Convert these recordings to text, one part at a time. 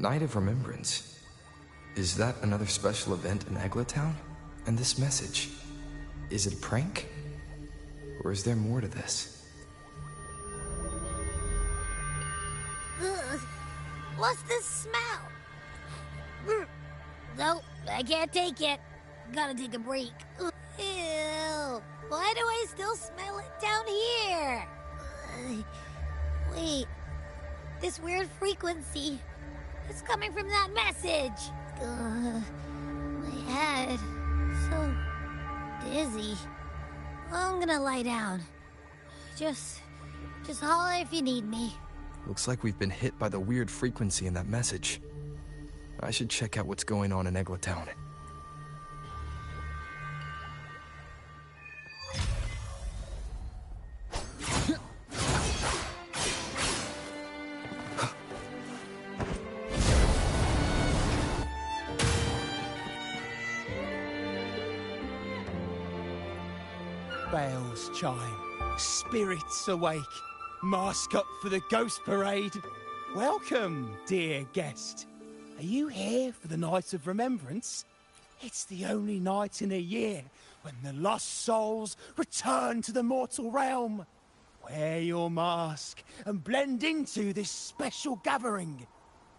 Night of Remembrance. Is that another special event in Eglatown? And this message, is it a prank? Or is there more to this? Ugh. What's this smell? Nope, I can't take it. Gotta take a break. Ew. Why do I still smell it down here? Wait. This weird frequency. It's coming from that message. My head. So dizzy. I'm gonna lie down. Just holler if you need me. Looks like we've been hit by the weird frequency in that message. I should check out what's going on in Eglatown. Bells chime, spirits awake, mask up for the ghost parade. Welcome, dear guest. Are you here for the Night of Remembrance? It's the only night in a year when the lost souls return to the mortal realm. Wear your mask and blend into this special gathering.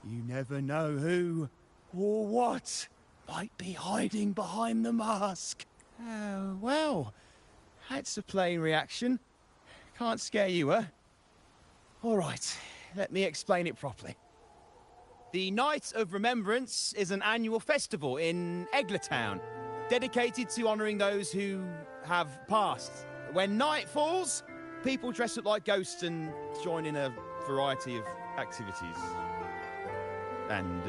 You never know who or what might be hiding behind the mask. Oh, well, that's a plain reaction. Can't scare you, huh? All right, let me explain it properly. The Night of Remembrance is an annual festival in Eglatown, dedicated to honouring those who have passed. When night falls, people dress up like ghosts and join in a variety of activities. And,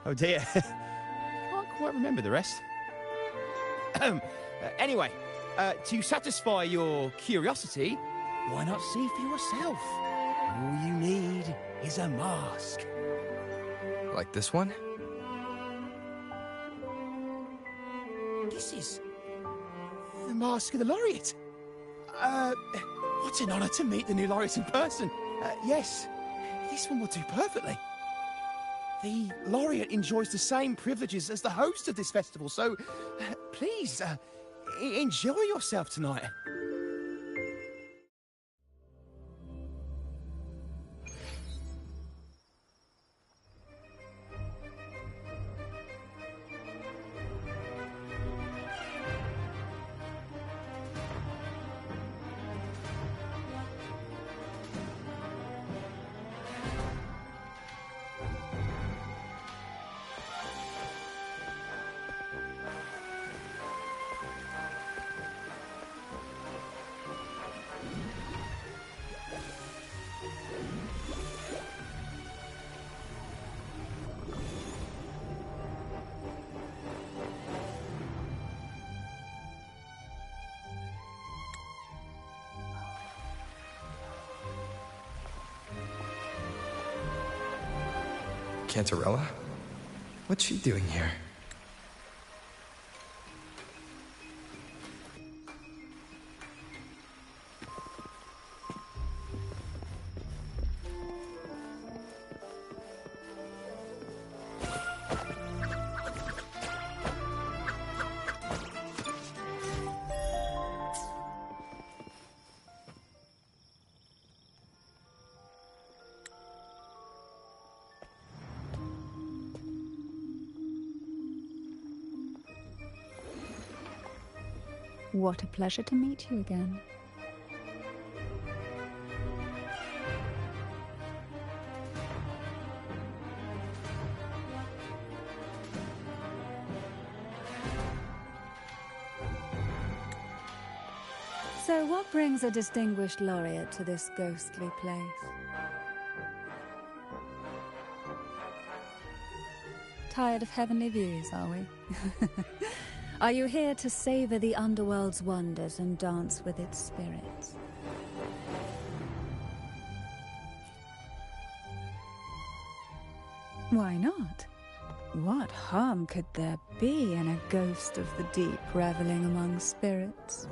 oh dear, can't quite remember the rest. Anyway, to satisfy your curiosity, why not see for yourself? All you need is a mask. Like this one? This is the mask of the laureate. What an honour to meet the new laureate in person. Yes, this one will do perfectly. The laureate enjoys the same privileges as the host of this festival, so please, enjoy yourself tonight. Cantarella? What's she doing here? What a pleasure to meet you again. So what brings a distinguished laureate to this ghostly place? Tired of heavenly views, are we? Are you here to savor the underworld's wonders and dance with its spirits? Why not? What harm could there be in a ghost of the deep reveling among spirits?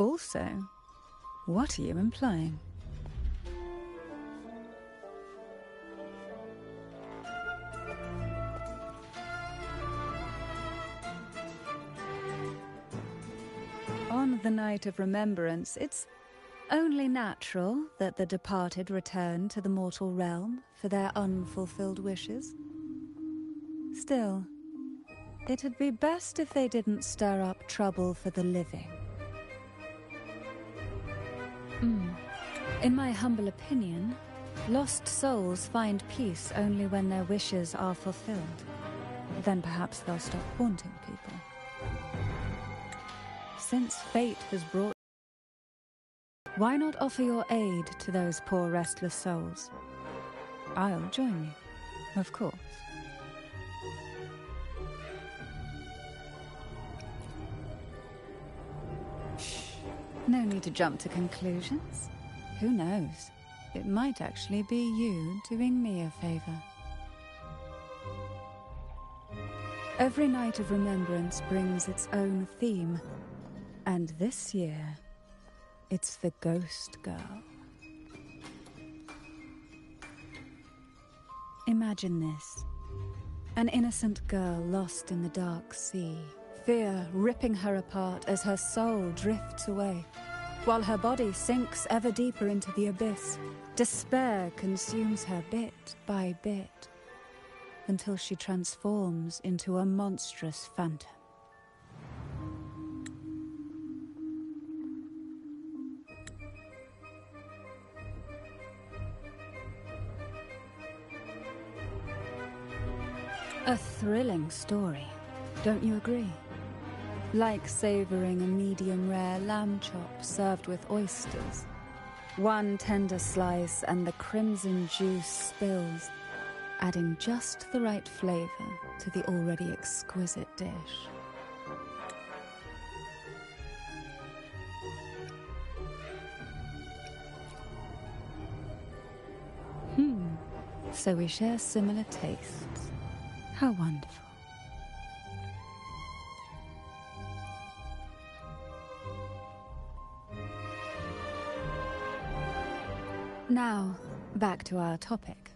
Also, what are you implying? On the night of remembrance, it's only natural that the departed return to the mortal realm for their unfulfilled wishes. Still, it'd be best if they didn't stir up trouble for the living. In my humble opinion, lost souls find peace only when their wishes are fulfilled. Then perhaps they'll stop haunting people. Since fate has brought... Why not offer your aid to those poor restless souls? I'll join you, of course. No need to jump to conclusions. Who knows? It might actually be you doing me a favor. Every night of remembrance brings its own theme. And this year, it's the Ghost Girl. Imagine this. An innocent girl lost in the dark sea. Fear ripping her apart as her soul drifts away, while her body sinks ever deeper into the abyss. Despair consumes her bit by bit, until she transforms into a monstrous phantom. A thrilling story, don't you agree? Like savoring a medium-rare lamb chop served with oysters. One tender slice and the crimson juice spills, adding just the right flavor to the already exquisite dish. So we share similar tastes. How wonderful. Now, back to our topic.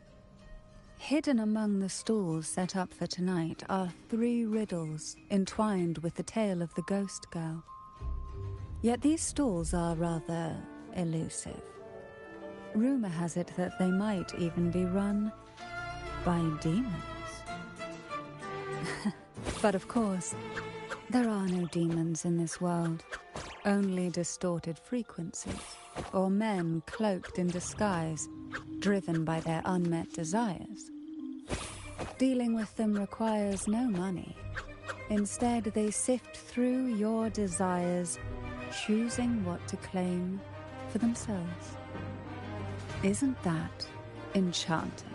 Hidden among the stalls set up for tonight are 3 riddles entwined with the tale of the Ghost Girl. Yet these stalls are rather elusive. Rumor has it that they might even be run by demons. But of course, there are no demons in this world, only distorted frequencies, or men cloaked in disguise, driven by their unmet desires. Dealing with them requires no money. Instead, they sift through your desires, choosing what to claim for themselves. Isn't that enchanting?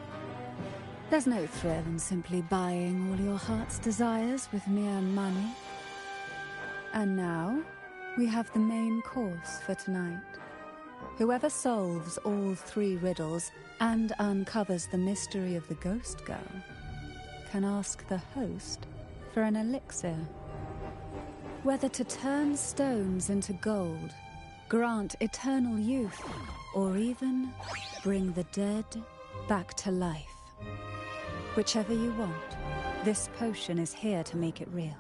There's no thrill in simply buying all your heart's desires with mere money. And now, we have the main course for tonight. Whoever solves all 3 riddles and uncovers the mystery of the Ghost Girl can ask the host for an elixir. Whether to turn stones into gold, grant eternal youth, or even bring the dead back to life. Whichever you want, this potion is here to make it real.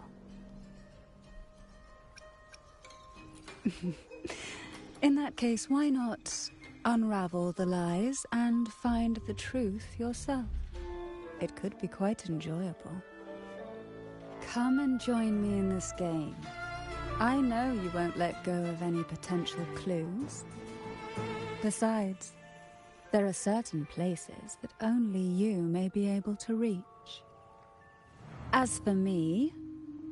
In that case, why not unravel the lies and find the truth yourself? It could be quite enjoyable. Come and join me in this game. I know you won't let go of any potential clues. Besides, there are certain places that only you may be able to reach. As for me,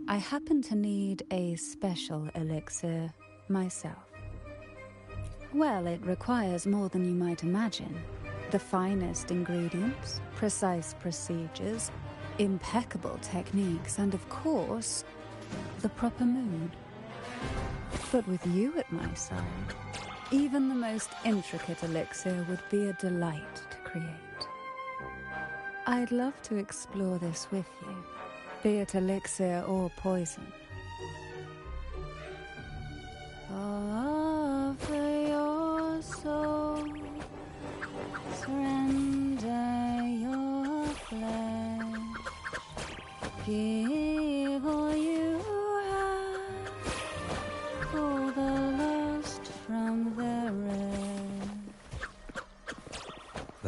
I happen to need a special elixir myself. Well, it requires more than you might imagine. The finest ingredients, precise procedures, impeccable techniques, and of course, the proper mood. But with you at my side, even the most intricate elixir would be a delight to create. I'd love to explore this with you, be it elixir or poison. Ah.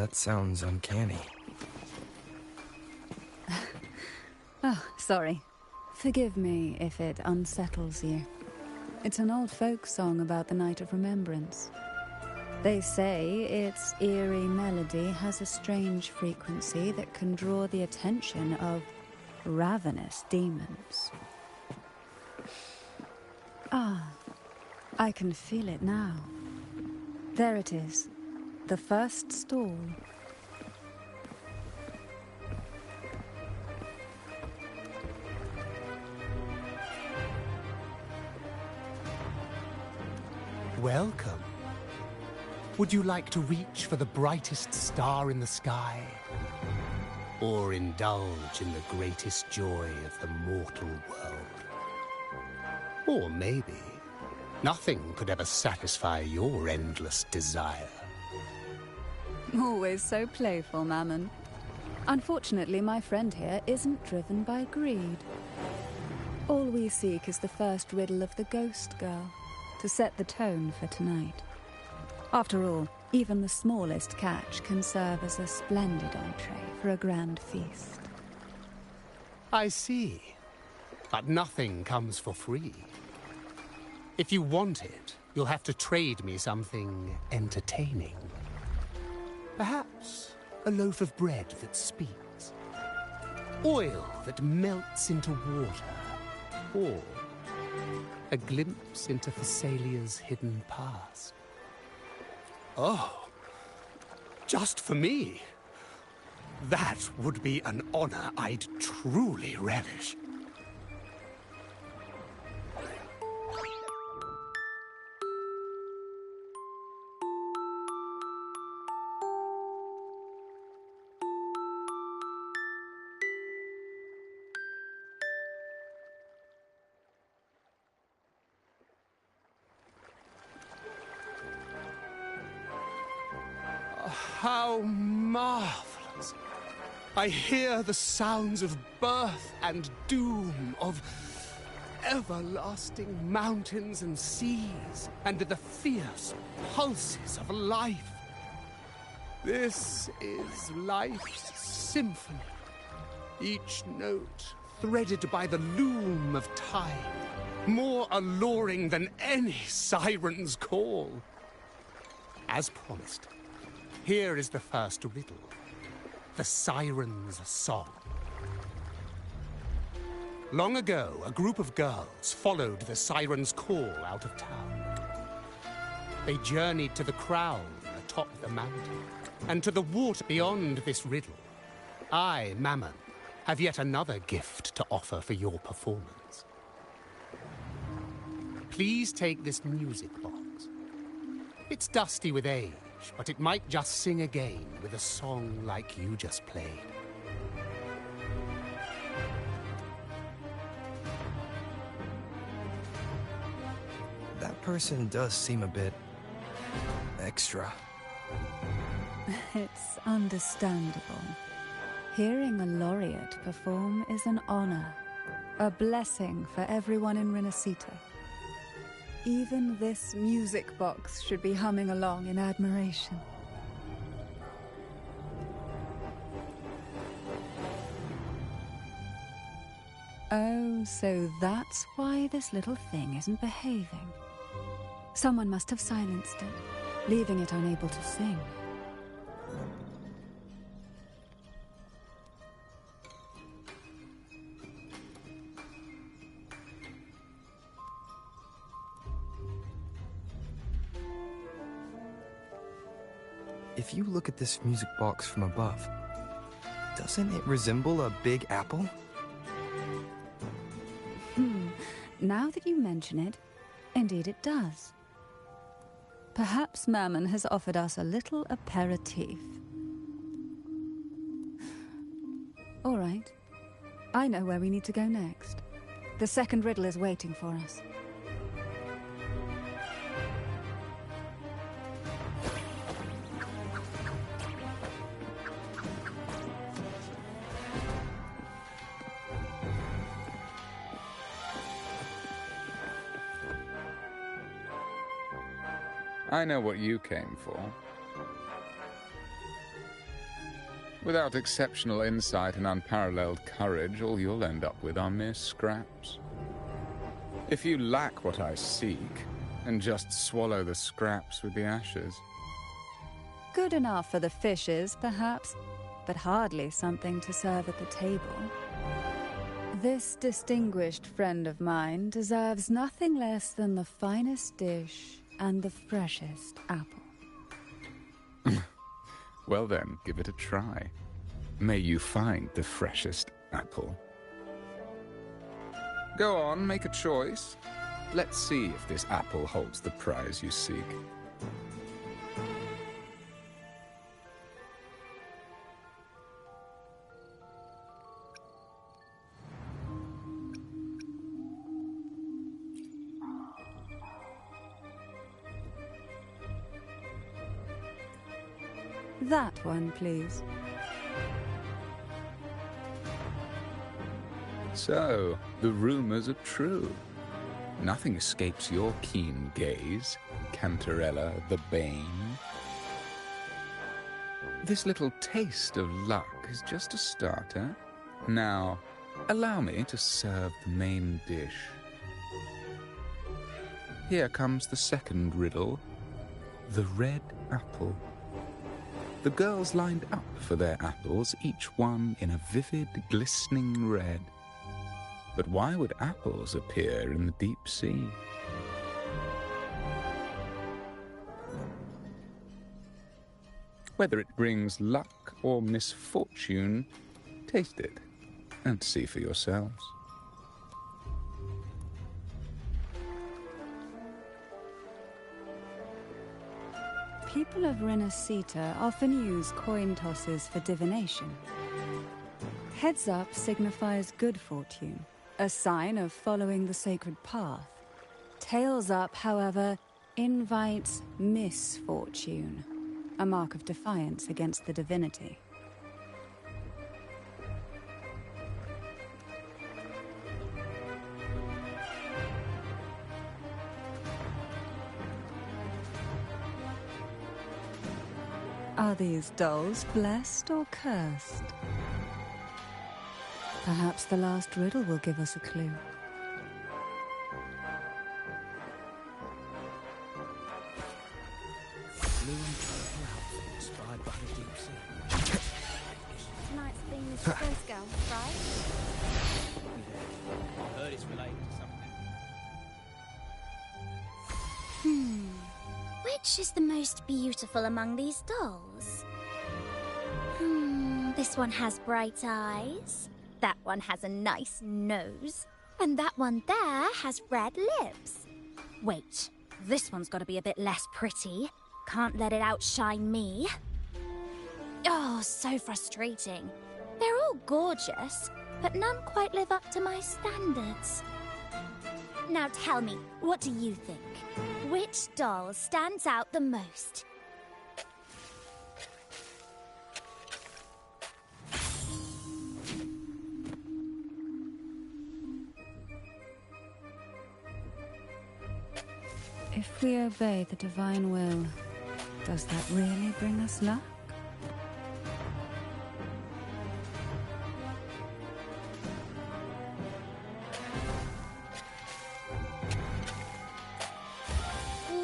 that sounds uncanny. Oh, sorry. Forgive me if it unsettles you. It's an old folk song about the Night of Remembrance. They say its eerie melody has a strange frequency that can draw the attention of ravenous demons. Ah, I can feel it now. There it is, the first stall. Welcome. Would you like to reach for the brightest star in the sky? Or indulge in the greatest joy of the mortal world? Or maybe nothing could ever satisfy your endless desire. Always so playful, Mammon. Unfortunately, my friend here isn't driven by greed. All we seek is the first riddle of the Ghost Girl, to set the tone for tonight. After all, even the smallest catch can serve as a splendid entree for a grand feast. I see. But nothing comes for free. If you want it, you'll have to trade me something entertaining. Perhaps a loaf of bread that speaks. Oil that melts into water. Or a glimpse into Thessalia's hidden past. Oh, just for me? That would be an honor I'd truly relish. How marvelous! I hear the sounds of birth and doom, of everlasting mountains and seas, and the fierce pulses of life. This is life's symphony, each note threaded by the loom of time, more alluring than any siren's call. As promised, here is the first riddle, the Siren's Song. Long ago, a group of girls followed the Siren's call out of town. They journeyed to the crown atop the mountain, and to the water beyond this riddle. I, Mammon, have yet another gift to offer for your performance. Please take this music box. It's dusty with age, but it might just sing again with a song like you just played. That person does seem a bit extra. It's understandable. Hearing a laureate perform is an honor, a blessing for everyone in Renacita. Even this music box should be humming along in admiration. Oh, so that's why this little thing isn't behaving. Someone must have silenced it, leaving it unable to sing. If you look at this music box from above, doesn't it resemble a big apple? Now that you mention it, indeed it does. Perhaps Mammon has offered us a little aperitif. All right. I know where we need to go next. The second riddle is waiting for us. I know what you came for. Without exceptional insight and unparalleled courage, all you'll end up with are mere scraps. If you lack what I seek, then just swallow the scraps with the ashes. Good enough for the fishes, perhaps, but hardly something to serve at the table. This distinguished friend of mine deserves nothing less than the finest dish and the freshest apple. Well then, give it a try. May you find the freshest apple. Go on, make a choice. Let's see if this apple holds the prize you seek. That one, please. So, the rumors are true. Nothing escapes your keen gaze, Cantarella the Bane. This little taste of luck is just a starter. Now, allow me to serve the main dish. Here comes the second riddle. The red apple. The girls lined up for their apples, each one in a vivid, glistening red. But why would apples appear in the deep sea? Whether it brings luck or misfortune, taste it and see for yourselves. People of Renacita often use coin tosses for divination. Heads up signifies good fortune, a sign of following the sacred path. Tails up, however, invites misfortune, a mark of defiance against the divinity. Are these dolls blessed or cursed? Perhaps the last riddle will give us a clue. Blue and purple outfit inspired by the deep sea. Tonight's theme is Ghost Girl, right? I heard it's related to something. Which is the most beautiful among these dolls? This one has bright eyes. That one has a nice nose. And that one there has red lips. Wait, this one's got to be a bit less pretty. Can't let it outshine me. Oh, so frustrating. They're all gorgeous, but none quite live up to my standards. Now tell me, what do you think? Which doll stands out the most? If we obey the divine will, does that really bring us luck?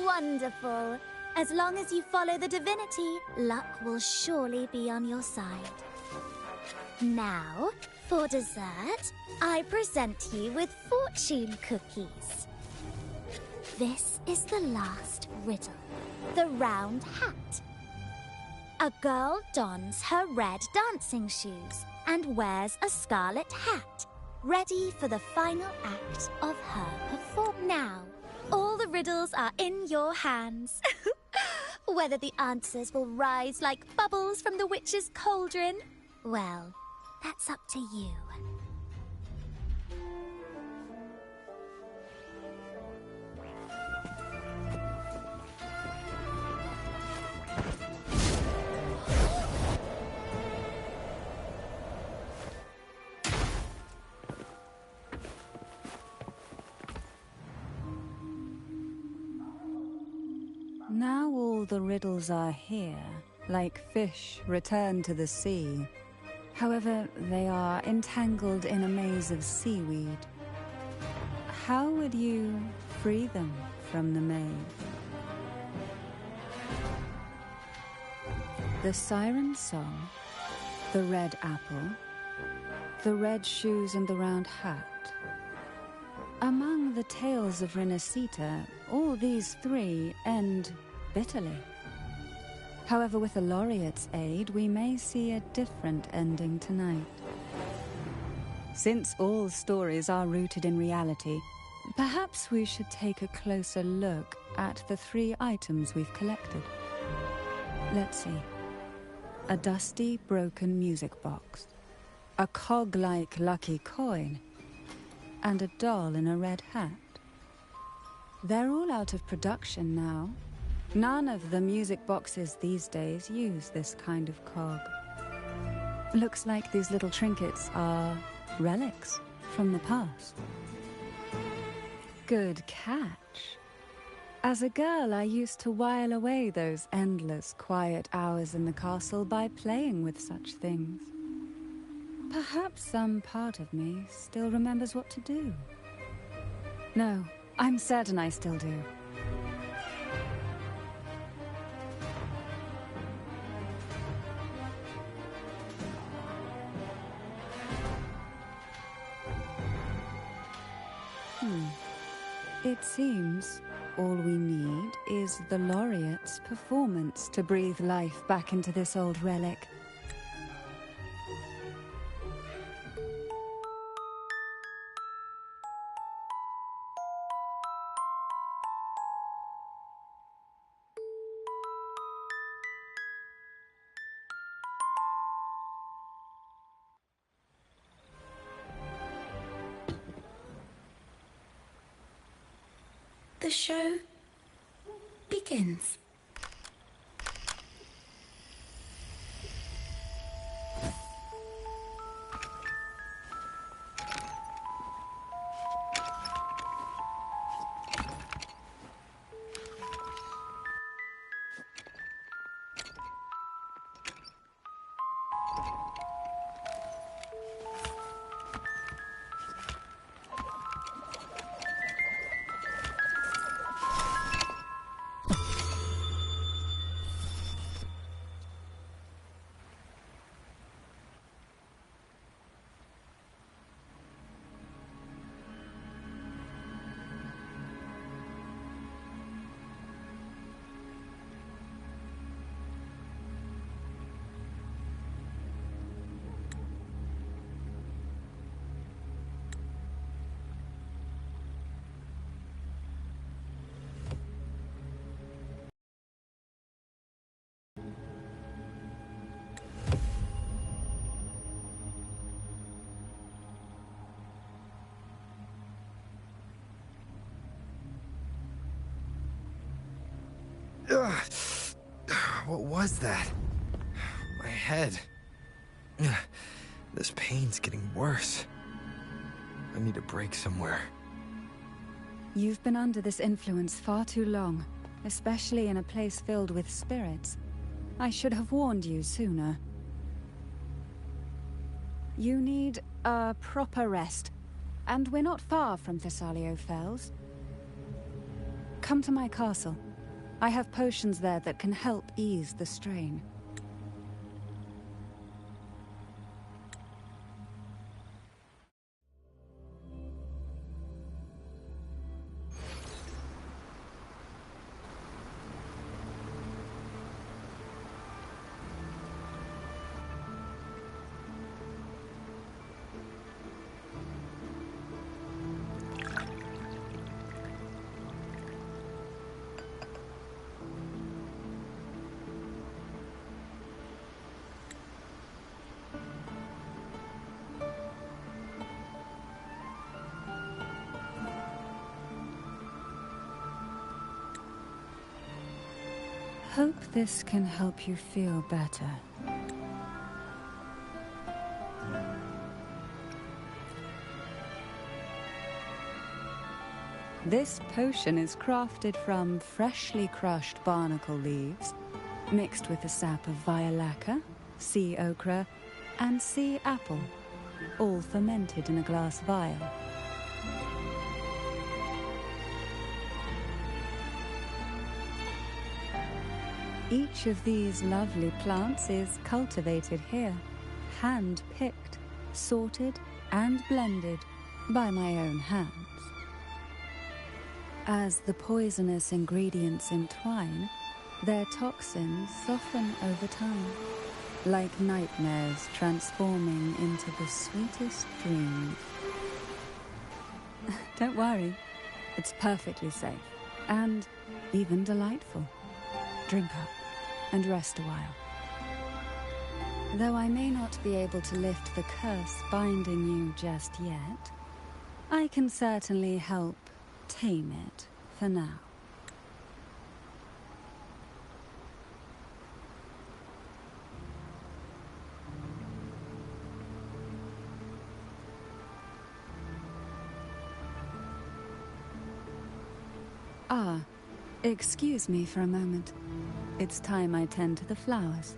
Wonderful. As long as you follow the divinity, luck will surely be on your side. Now, for dessert, I present you with fortune cookies. This is the last riddle. The round hat. A girl dons her red dancing shoes and wears a scarlet hat, ready for the final act of her performance. Now, all the riddles are in your hands. Whether the answers will rise like bubbles from the witch's cauldron, well, that's up to you. Now all the riddles are here. like fish returned to the sea. However, they are entangled in a maze of seaweed. How would you free them from the maze? The siren song, the red apple, the red shoes and the round hat. Among the tales of Renacita, all these three end bitterly. However, with the laureate's aid, we may see a different ending tonight. Since all stories are rooted in reality, perhaps we should take a closer look at the three items we've collected. Let's see. A dusty, broken music box, a cog-like lucky coin, and a doll in a red hat. They're all out of production now. None of the music boxes these days use this kind of cog. Looks like these little trinkets are relics from the past. Good catch. As a girl, I used to while away those endless, quiet hours in the castle by playing with such things. Perhaps some part of me still remembers what to do. No, I'm certain I still do. It seems all we need is the laureate's performance to breathe life back into this old relic. The show begins. Ugh. What was that? My head. Ugh. This pain's getting worse. I need a break somewhere. You've been under this influence far too long, especially in a place filled with spirits. I should have warned you sooner. You need a proper rest, and we're not far from Thessalio Fells. Come to my castle. I have potions there that can help ease the strain. Hope this can help you feel better. This potion is crafted from freshly crushed barnacle leaves, mixed with the sap of violaca, sea ochre, and sea apple, all fermented in a glass vial. Each of these lovely plants is cultivated here, hand-picked, sorted, and blended by my own hands. As the poisonous ingredients entwine, their toxins soften over time, like nightmares transforming into the sweetest dreams. Don't worry, it's perfectly safe, and even delightful. Drink up and rest a while. Though I may not be able to lift the curse binding you just yet, I can certainly help tame it for now. Ah, excuse me for a moment. It's time I tend to the flowers.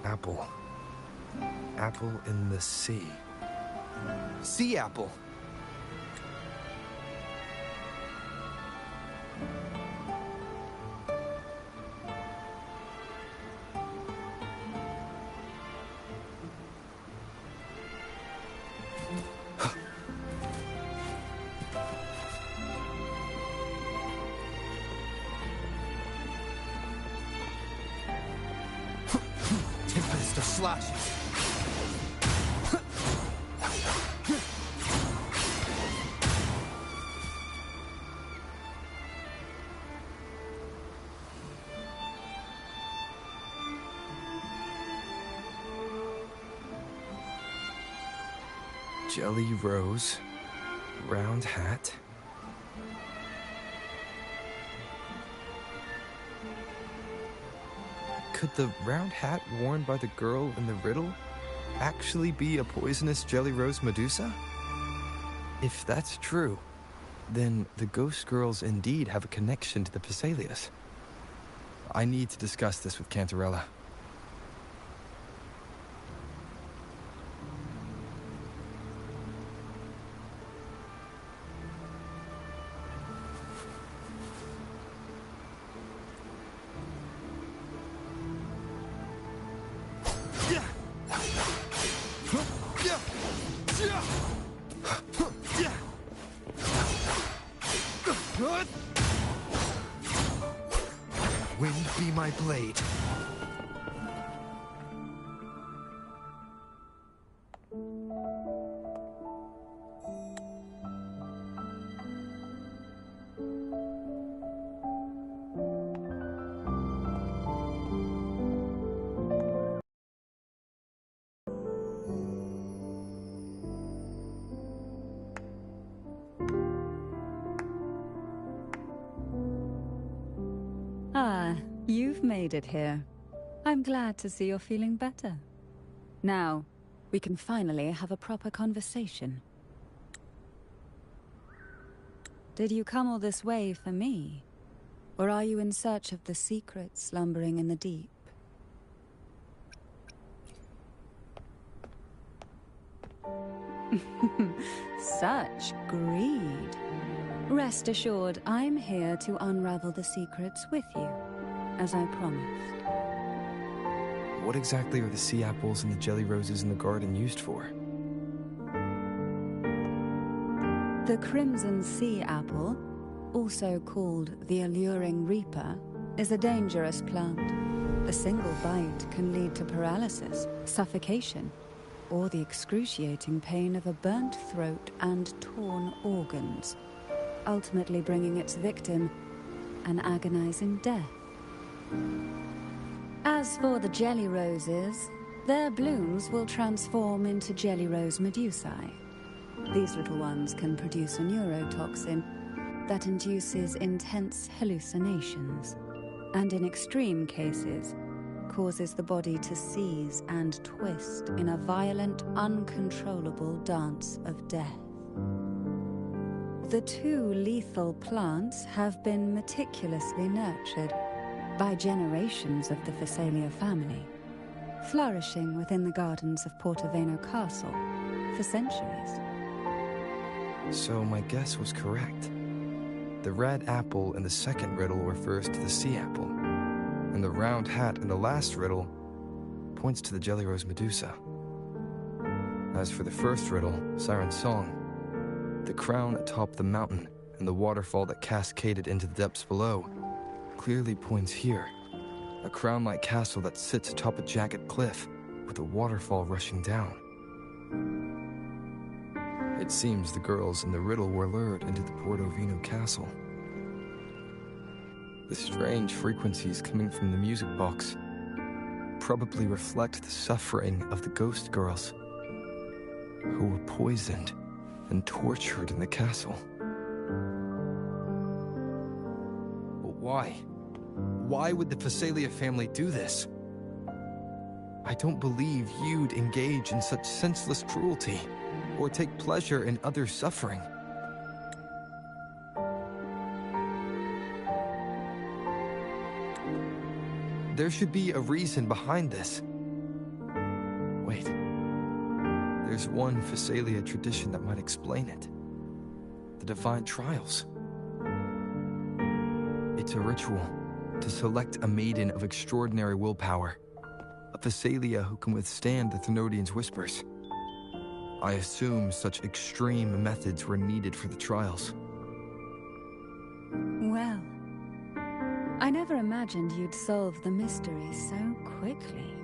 Apple. Apple in the sea. Sea apple! Tempest of slashes. Jelly rose, round hat. Could the round hat worn by the girl in the riddle actually be a poisonous jelly rose Medusa? If that's true, then the ghost girls indeed have a connection to the Phasalias. I need to discuss this with Cantarella. Wind be my blade. Ah, you've made it here. I'm glad to see you're feeling better. Now, we can finally have a proper conversation. Did you come all this way for me? Or are you in search of the secrets slumbering in the deep? Such greed. Rest assured, I'm here to unravel the secrets with you, as I promised. What exactly are the sea apples and the jelly roses in the garden used for? The crimson sea apple, also called the alluring reaper, is a dangerous plant. A single bite can lead to paralysis, suffocation, or the excruciating pain of a burnt throat and torn organs, ultimately bringing its victim an agonizing death. As for the jelly roses, their blooms will transform into jelly rose medusae. These little ones can produce a neurotoxin that induces intense hallucinations, and in extreme cases, causes the body to seize and twist in a violent, uncontrollable dance of death. The two lethal plants have been meticulously nurtured by generations of the Phasalia family, flourishing within the gardens of Portoveno Castle for centuries. So my guess was correct. The red apple in the second riddle refers to the sea apple, and the round hat in the last riddle points to the jelly rose medusa. As for the first riddle, Siren's Song, the crown atop the mountain and the waterfall that cascaded into the depths below clearly points here. A crown-like castle that sits atop a jagged cliff with a waterfall rushing down. It seems the girls in the riddle were lured into the Portovino castle. The strange frequencies coming from the music box probably reflect the suffering of the ghost girls who were poisoned and tortured in the castle. But why? Why would the Phasalia family do this? I don't believe you'd engage in such senseless cruelty or take pleasure in others' suffering. There should be a reason behind this. Wait. There's one Phasalia tradition that might explain it. The Divine Trials. It's a ritual to select a maiden of extraordinary willpower. A Phasalia who can withstand the Thenodian's whispers. I assume such extreme methods were needed for the trials. Well, I never imagined you'd solve the mystery so quickly.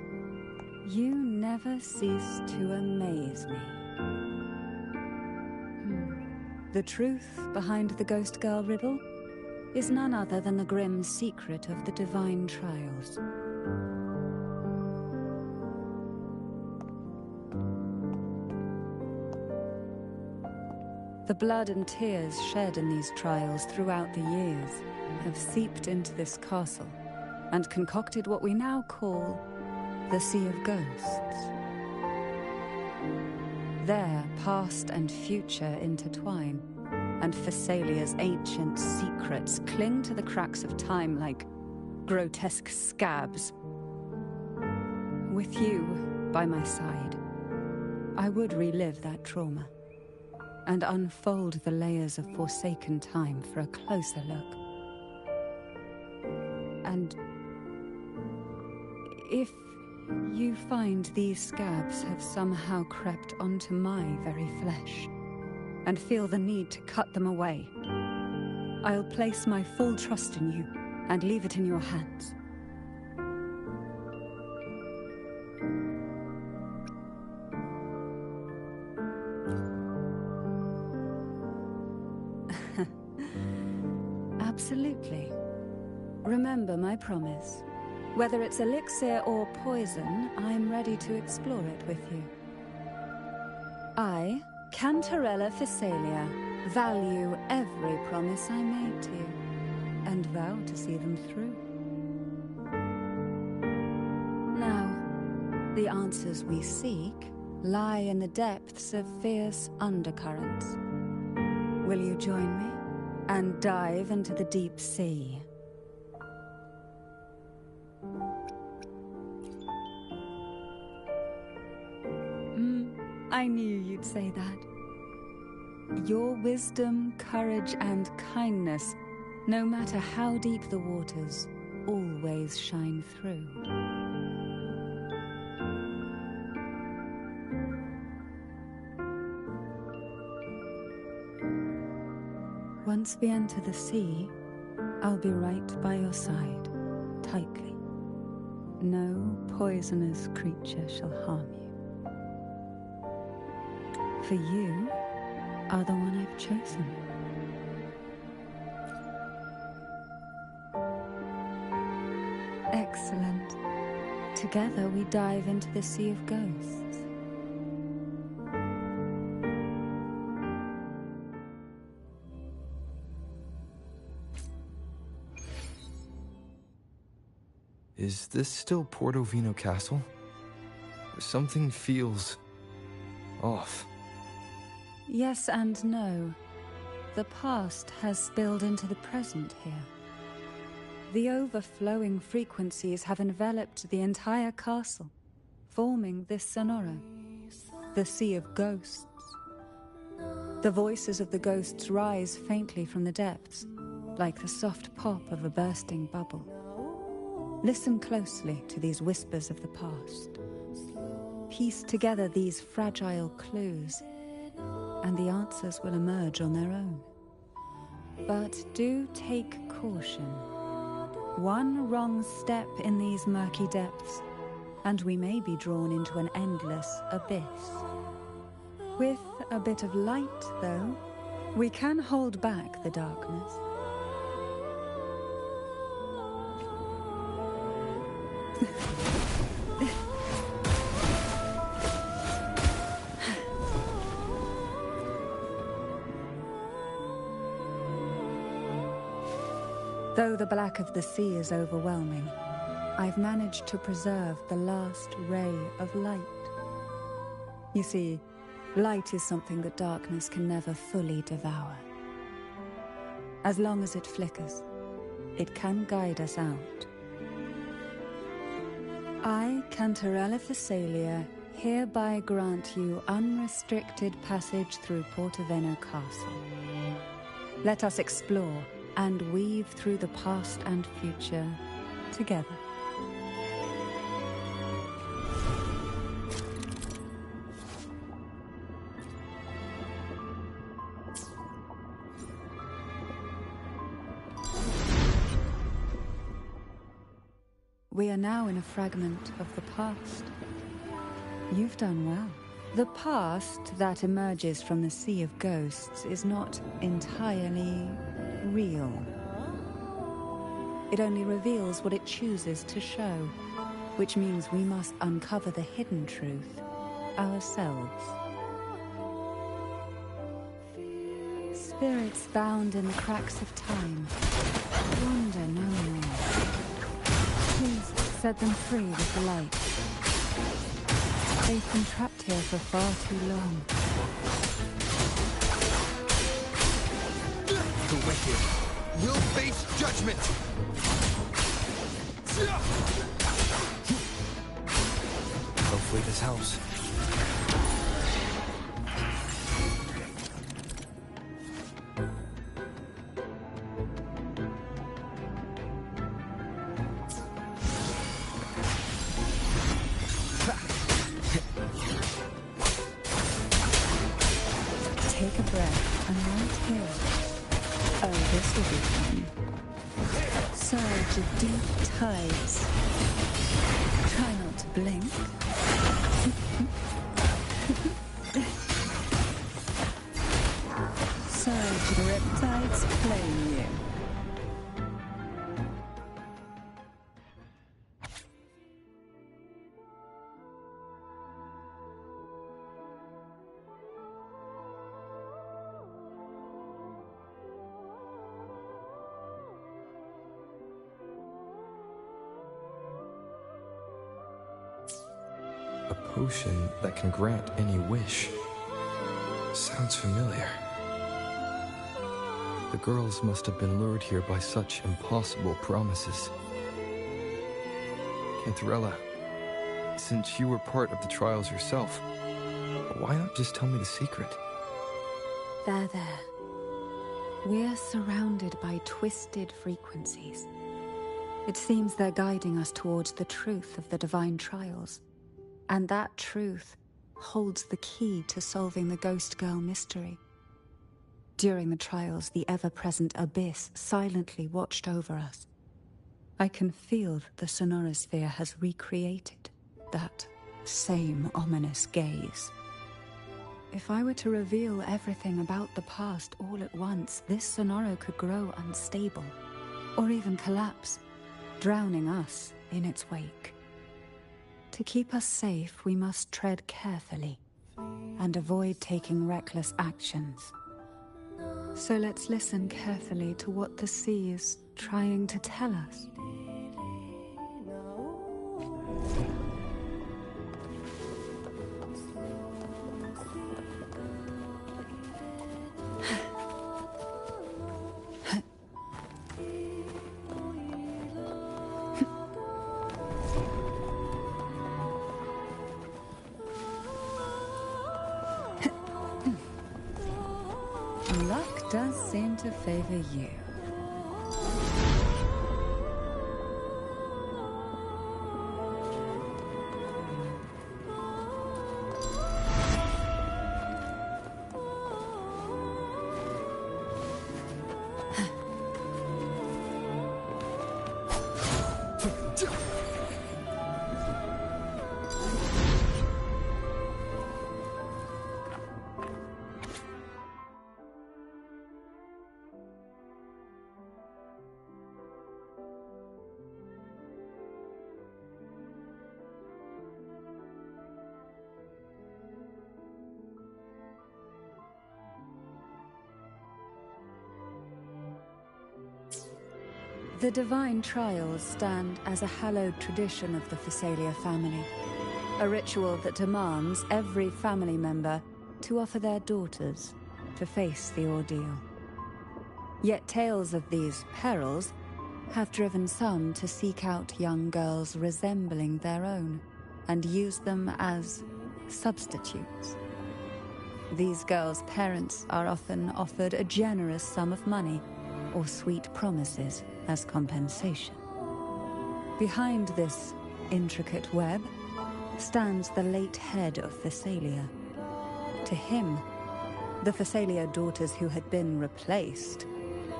You never cease to amaze me. The truth behind the Ghost Girl riddle is none other than the grim secret of the Divine Trials. The blood and tears shed in these trials throughout the years have seeped into this castle and concocted what we now call the Sea of Ghosts. There, past and future intertwine, and Phasalia's ancient secrets cling to the cracks of time like grotesque scabs. With you by my side, I would relive that trauma and unfold the layers of forsaken time for a closer look. And if you find these scabs have somehow crept onto my very flesh, and feel the need to cut them away, I'll place my full trust in you and leave it in your hands. Absolutely. Remember my promise. Whether it's elixir or poison, I'm ready to explore it with you. I, Cantarella Physalia, value every promise I made to you, and vow to see them through. Now, the answers we seek lie in the depths of fierce undercurrents. Will you join me and dive into the deep sea? I knew you'd say that. Your wisdom, courage, and kindness, no matter how deep the waters, always shine through. Once we enter the sea, I'll be right by your side, tightly. No poisonous creature shall harm you. For you are the one I've chosen. Excellent. Together we dive into the Sea of Ghosts. Is this still Portovino Castle? Something feels off. Yes and no. The past has spilled into the present here. The overflowing frequencies have enveloped the entire castle, forming this sonora, the Sea of Ghosts. The voices of the ghosts rise faintly from the depths, like the soft pop of a bursting bubble. Listen closely to these whispers of the past. Piece together these fragile clues, and the answers will emerge on their own. But do take caution. One wrong step in these murky depths, and we may be drawn into an endless abyss. With a bit of light, though, we can hold back the darkness. Though the black of the sea is overwhelming, I've managed to preserve the last ray of light. You see, light is something that darkness can never fully devour. As long as it flickers, it can guide us out. I, Cantarella Physalia, hereby grant you unrestricted passage through Portovino Castle. Let us explore and weave through the past and future together. We are now in a fragment of the past. You've done well. The past that emerges from the Sea of Ghosts is not entirely real. It only reveals what it chooses to show, which means we must uncover the hidden truth ourselves. Spirits bound in the cracks of time wander no more. Please set them free with the light. They've been trapped here for far too long. The wicked will face judgment! Hopefully this helps. Take a breath and right here. Oh, this will be fun. So, surge of deep tides. Try not to blink. Surge of riptides claim you. A potion that can grant any wish. Sounds familiar. The girls must have been lured here by such impossible promises. Cantarella, since you were part of the trials yourself, why not just tell me the secret? There. We're surrounded by twisted frequencies. It seems they're guiding us towards the truth of the divine trials. And that truth holds the key to solving the Ghost Girl mystery. During the trials, the ever-present abyss silently watched over us. I can feel that the sonorosphere has recreated that same ominous gaze. If I were to reveal everything about the past all at once, this sonoro could grow unstable, or even collapse, drowning us in its wake. To keep us safe, we must tread carefully and avoid taking reckless actions. So let's listen carefully to what the sea is trying to tell us. Luck does seem to favor you. The divine trials stand as a hallowed tradition of the Phasalia family, a ritual that demands every family member to offer their daughters to face the ordeal. Yet tales of these perils have driven some to seek out young girls resembling their own and use them as substitutes. These girls' parents are often offered a generous sum of money or sweet promises as compensation. Behind this intricate web stands the late head of Phasalia. To him, the Phasalia daughters who had been replaced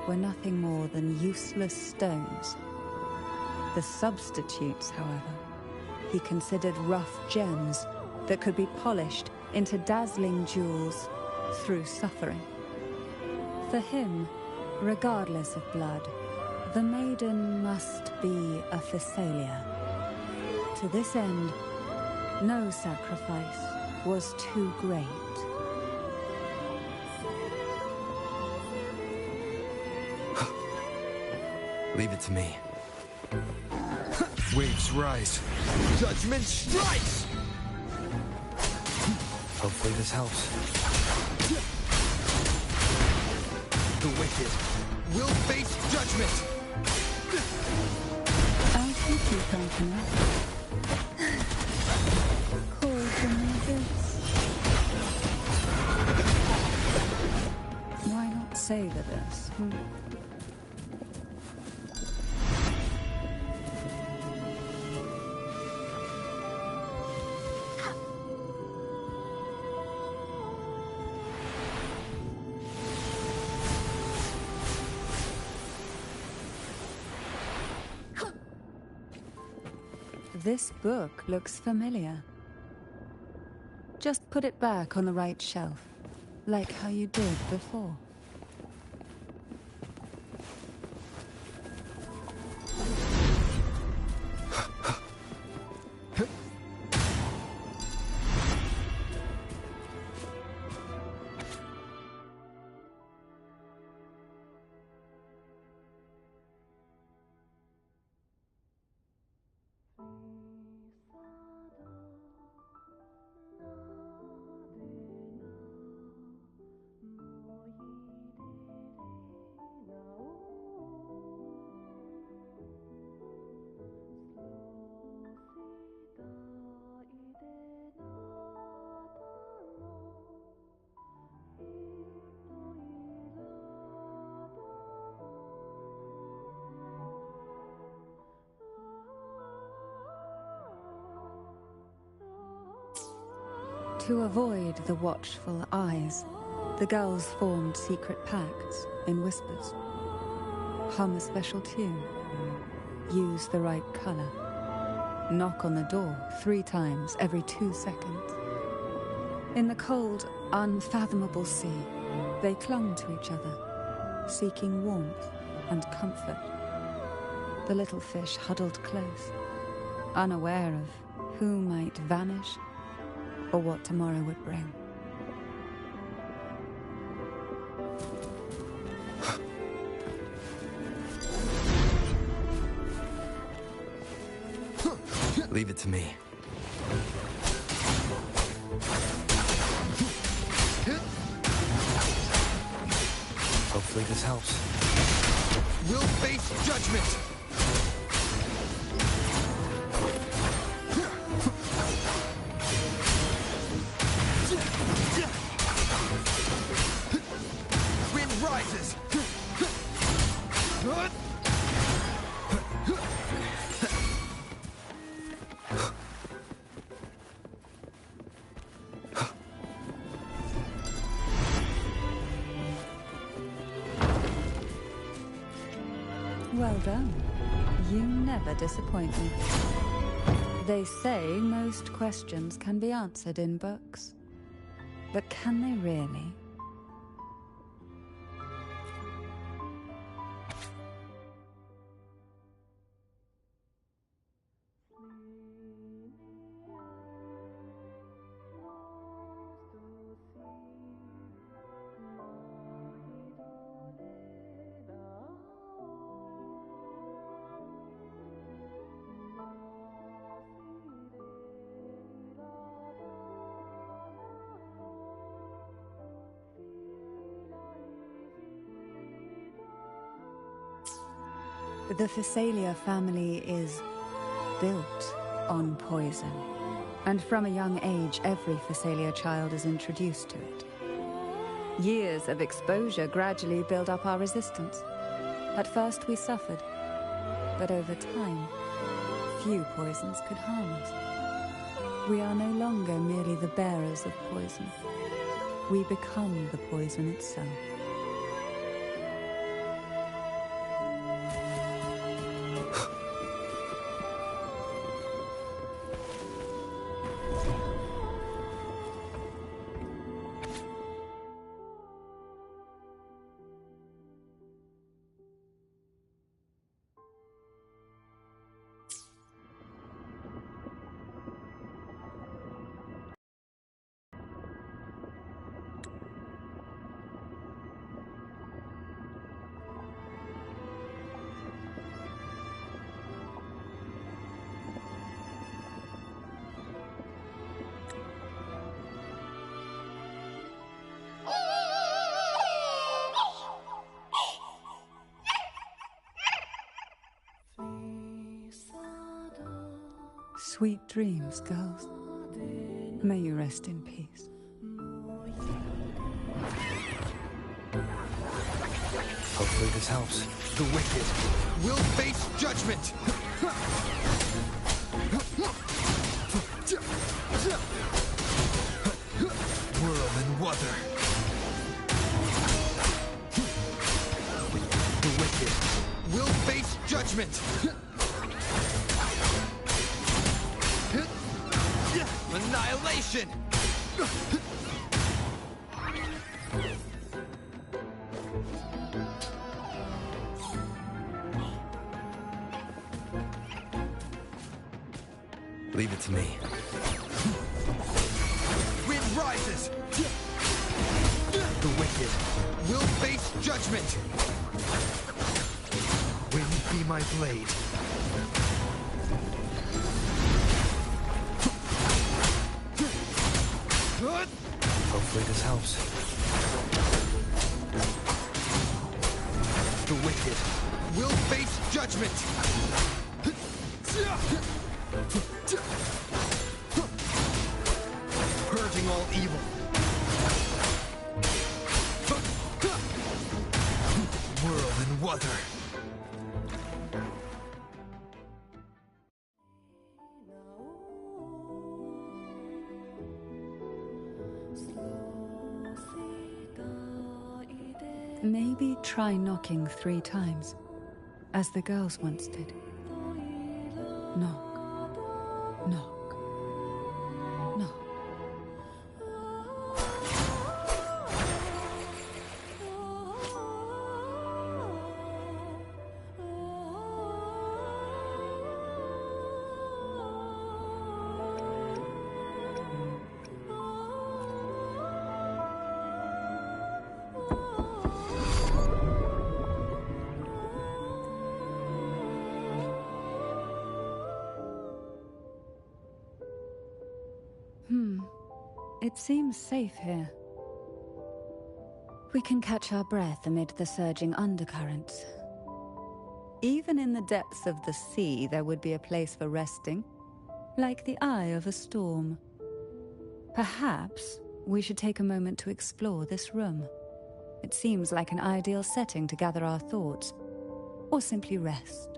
were nothing more than useless stones. The substitutes, however, he considered rough gems that could be polished into dazzling jewels through suffering. For him, regardless of blood, the maiden must be a Phasalia. To this end, no sacrifice was too great. Leave it to me. Waves rise. Judgment strikes! Hopefully this helps. The wicked will face judgment! I'll keep you company. Cold from this. Why not savor this? This book looks familiar. Just put it back on the right shelf, like how you did before. To avoid the watchful eyes, the girls formed secret pacts in whispers. Hum a special tune. Use the right color. Knock on the door 3 times every 2 seconds. In the cold, unfathomable sea, they clung to each other, seeking warmth and comfort. The little fish huddled close, unaware of who might vanish or what tomorrow would bring. Leave it to me. Hopefully this helps. We'll face judgment! Wind rises! Well done. You never disappoint me. They say most questions can be answered in books. But can they really? The Phasalia family is built on poison. And from a young age, every Phasalia child is introduced to it. Years of exposure gradually build up our resistance. At first we suffered, but over time, few poisons could harm us. We are no longer merely the bearers of poison. We become the poison itself. Sweet dreams, girls. May you rest in peace. Hopefully this helps. The wicked will face judgment! Whirl and Wuther. The wicked will face judgment! Annihilation! Leave it to me. Wind rises! The wicked will face judgment! Wind be my blade. Hopefully this helps. The wicked will face judgment! Purging all evil. Whirl and wuther. Maybe try knocking 3 times, as the girls once did. Knock, knock, knock. It seems safe here. We can catch our breath amid the surging undercurrents. Even in the depths of the sea, there would be a place for resting, like the eye of a storm. Perhaps we should take a moment to explore this room. It seems like an ideal setting to gather our thoughts, or simply rest.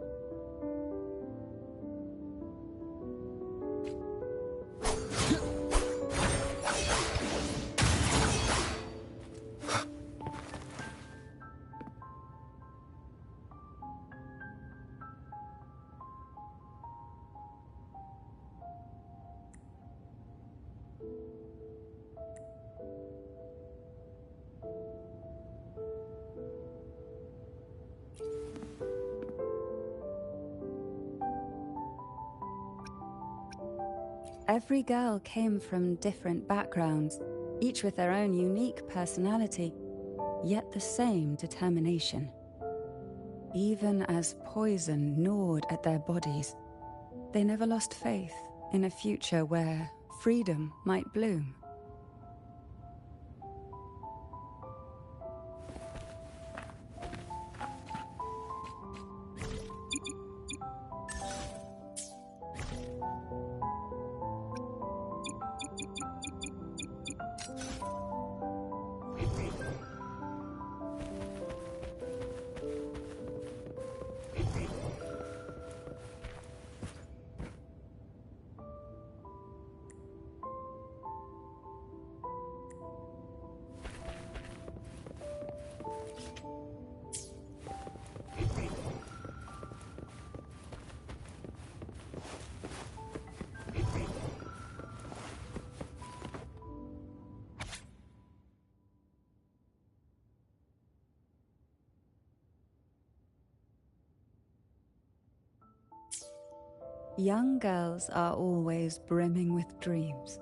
Every girl came from different backgrounds, each with their own unique personality, yet the same determination. Even as poison gnawed at their bodies, they never lost faith in a future where freedom might bloom. Young girls are always brimming with dreams.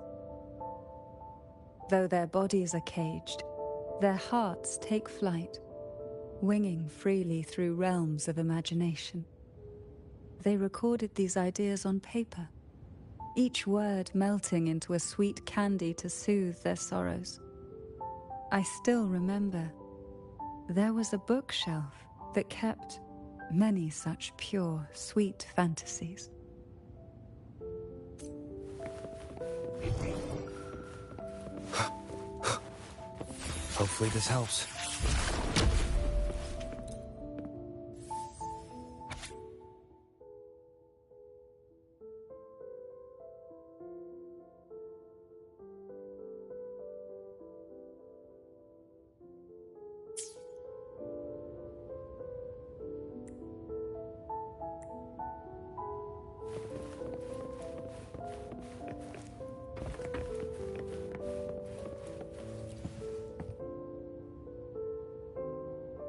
Though their bodies are caged, their hearts take flight, winging freely through realms of imagination. They recorded these ideas on paper, each word melting into a sweet candy to soothe their sorrows. I still remember there was a bookshelf that kept many such pure, sweet fantasies. Hopefully this helps.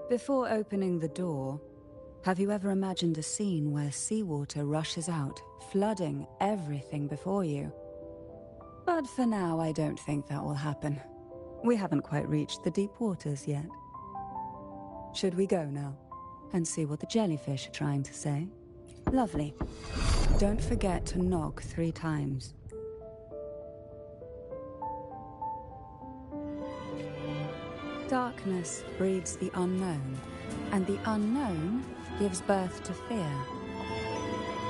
Before opening the door, have you ever imagined a scene where seawater rushes out, flooding everything before you? But for now, I don't think that will happen. We haven't quite reached the deep waters yet. Should we go now and see what the jellyfish are trying to say? Lovely. Don't forget to knock 3 times. Darkness breeds the unknown, and the unknown gives birth to fear.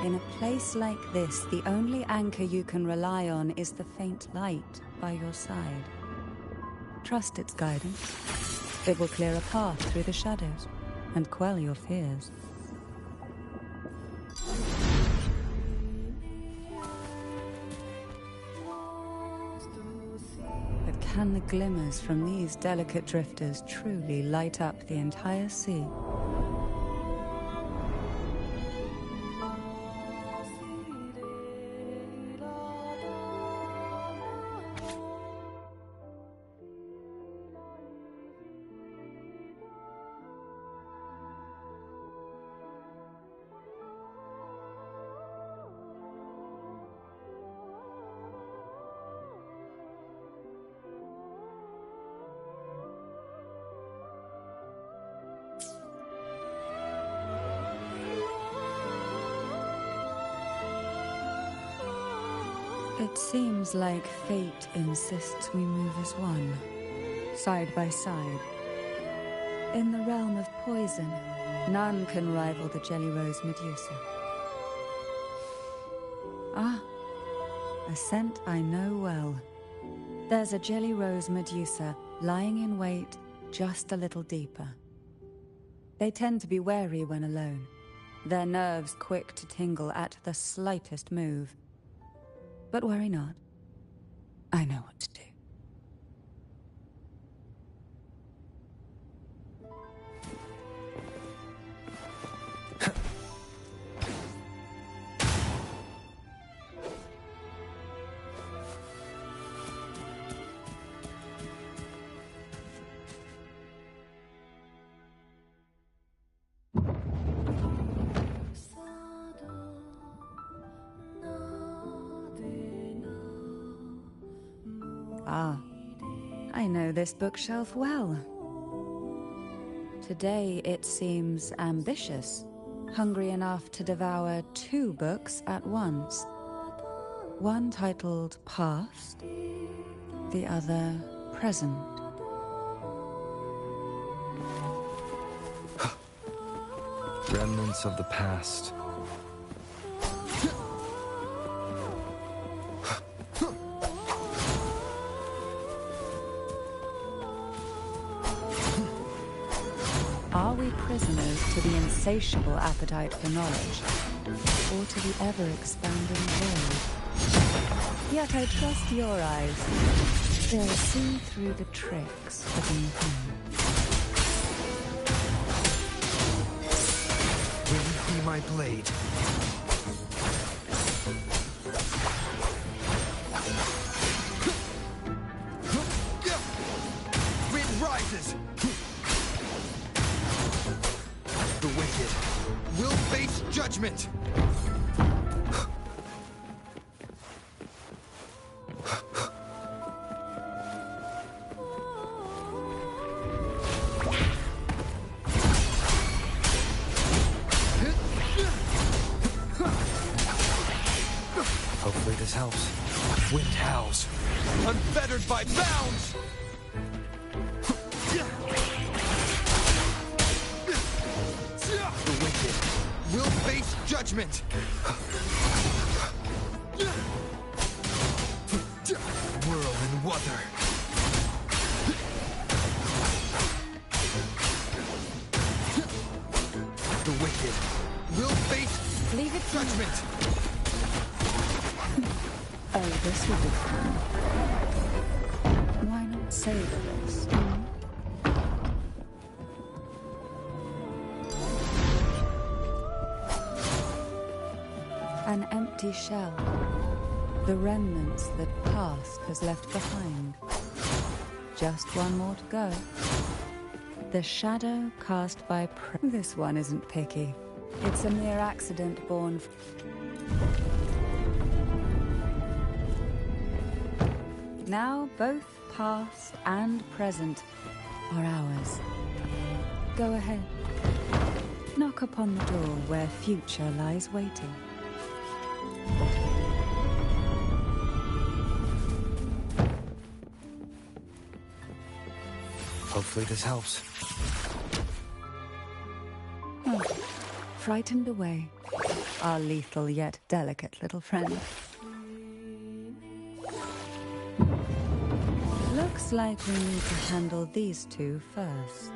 In a place like this, the only anchor you can rely on is the faint light by your side. Trust its guidance. It will clear a path through the shadows and quell your fears. But can the glimmers from these delicate drifters truly light up the entire sea? It seems like fate insists we move as one, side by side. In the realm of poison, none can rival the Jelly Rose Medusa. Ah, a scent I know well. There's a Jelly Rose Medusa lying in wait just a little deeper. They tend to be wary when alone, their nerves quick to tingle at the slightest move. But worry not. I know what to do. Ah, I know this bookshelf well. Today it seems ambitious, hungry enough to devour 2 books at once. One titled Past, the other Present. Remnants of the past. Are we prisoners to the insatiable appetite for knowledge, or to the ever-expanding void? Yet I trust your eyes. They'll see through the tricks beneath me. Will you be my blade? Wind rises! The wicked will face judgment! Hopefully this helps. Wind howls, unfettered by bounds! The wicked will face judgment! Whirl and wuther! The wicked will face Leave it to me. judgment! Oh, this will be fun. Why not savor this? An empty shell. The remnants that past has left behind. Just one more to go. The shadow cast by This one isn't picky. It's a mere accident born Now both past and present are ours. Go ahead. Knock upon the door where future lies waiting. Hopefully this helps. Oh, frightened away, our lethal yet delicate little friend. Looks like we need to handle these two first.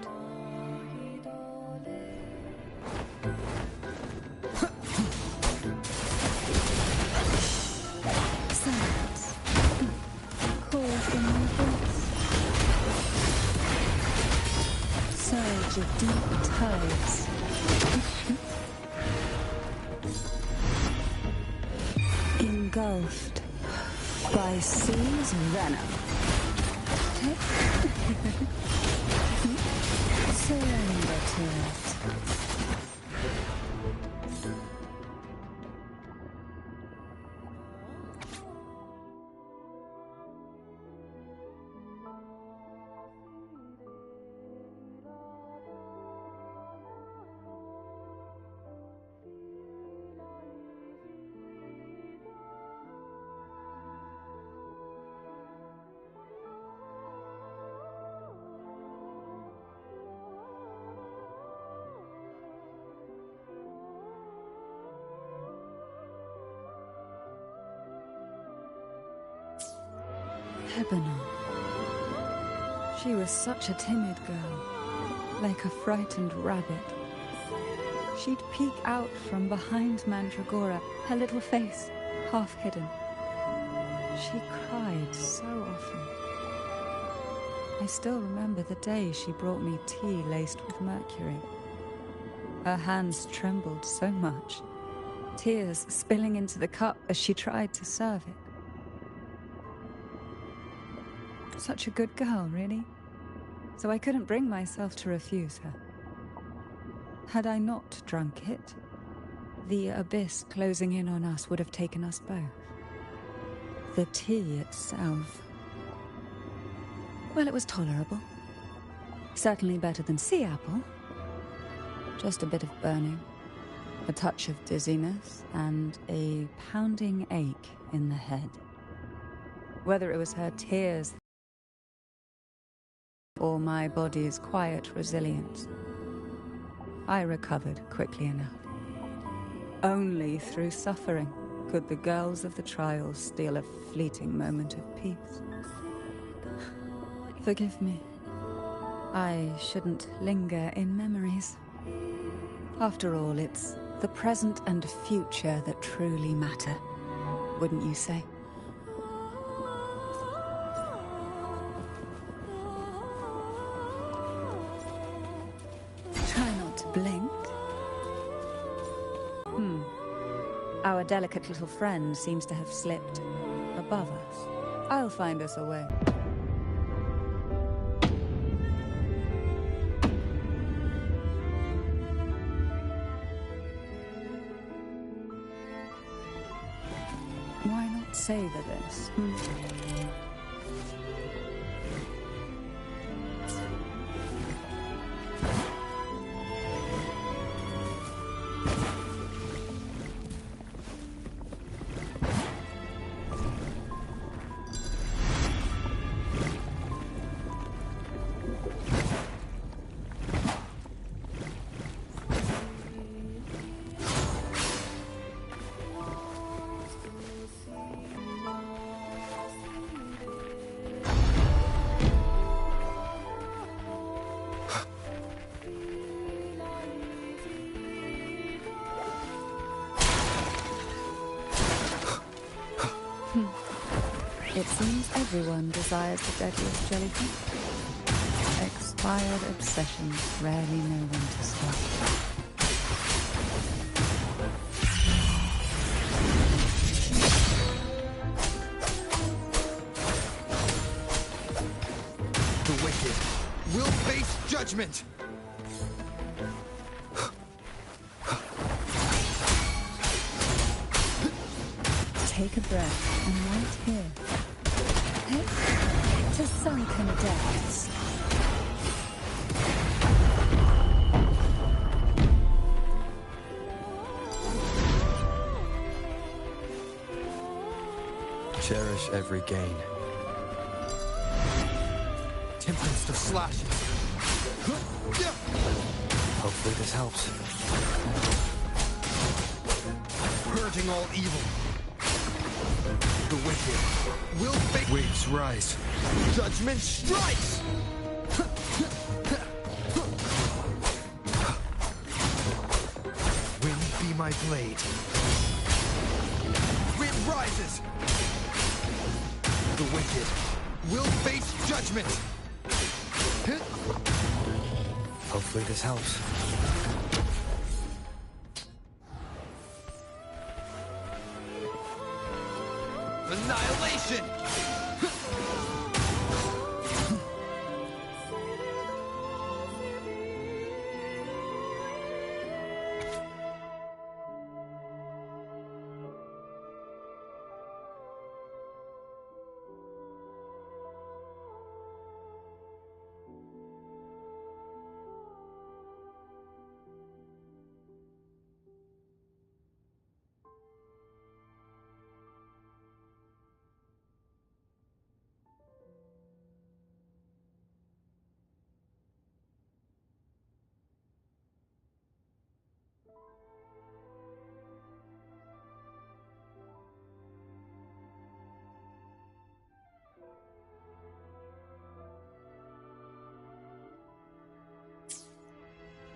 Silence. Call from my voice. Surge of deep tides. Engulfed by sea's venom. Surrender to it. Lebanon. She was such a timid girl, like a frightened rabbit. She'd peek out from behind Mandragora, her little face half hidden. She cried so often. I still remember the day she brought me tea laced with mercury. Her hands trembled so much, tears spilling into the cup as she tried to serve it. Such a good girl, really. So I couldn't bring myself to refuse her. Had I not drunk it, the abyss closing in on us would have taken us both. The tea itself, well, it was tolerable. Certainly better than sea apple. Just a bit of burning, a touch of dizziness, and a pounding ache in the head. Whether it was her tears or my body's quiet resilience, I recovered quickly enough. Only through suffering could the girls of the trials steal a fleeting moment of peace. Forgive me. I shouldn't linger in memories. After all, it's the present and future that truly matter, wouldn't you say? Blink. Our delicate little friend seems to have slipped above us. I'll find us a way. Why not savor this? It seems everyone desires the deadliest jellyfish. Expired obsessions rarely know when to stop. The wicked will face judgment! Take a breath and right here. Head to sunken depths. Cherish every gain. Tempest of slashes. Hopefully this helps. Purging all evil. The wicked will face. Waves rise. Judgment strikes! Wind be my blade. Wind rises! The wicked will face judgment! Hopefully this helps. Annihilation!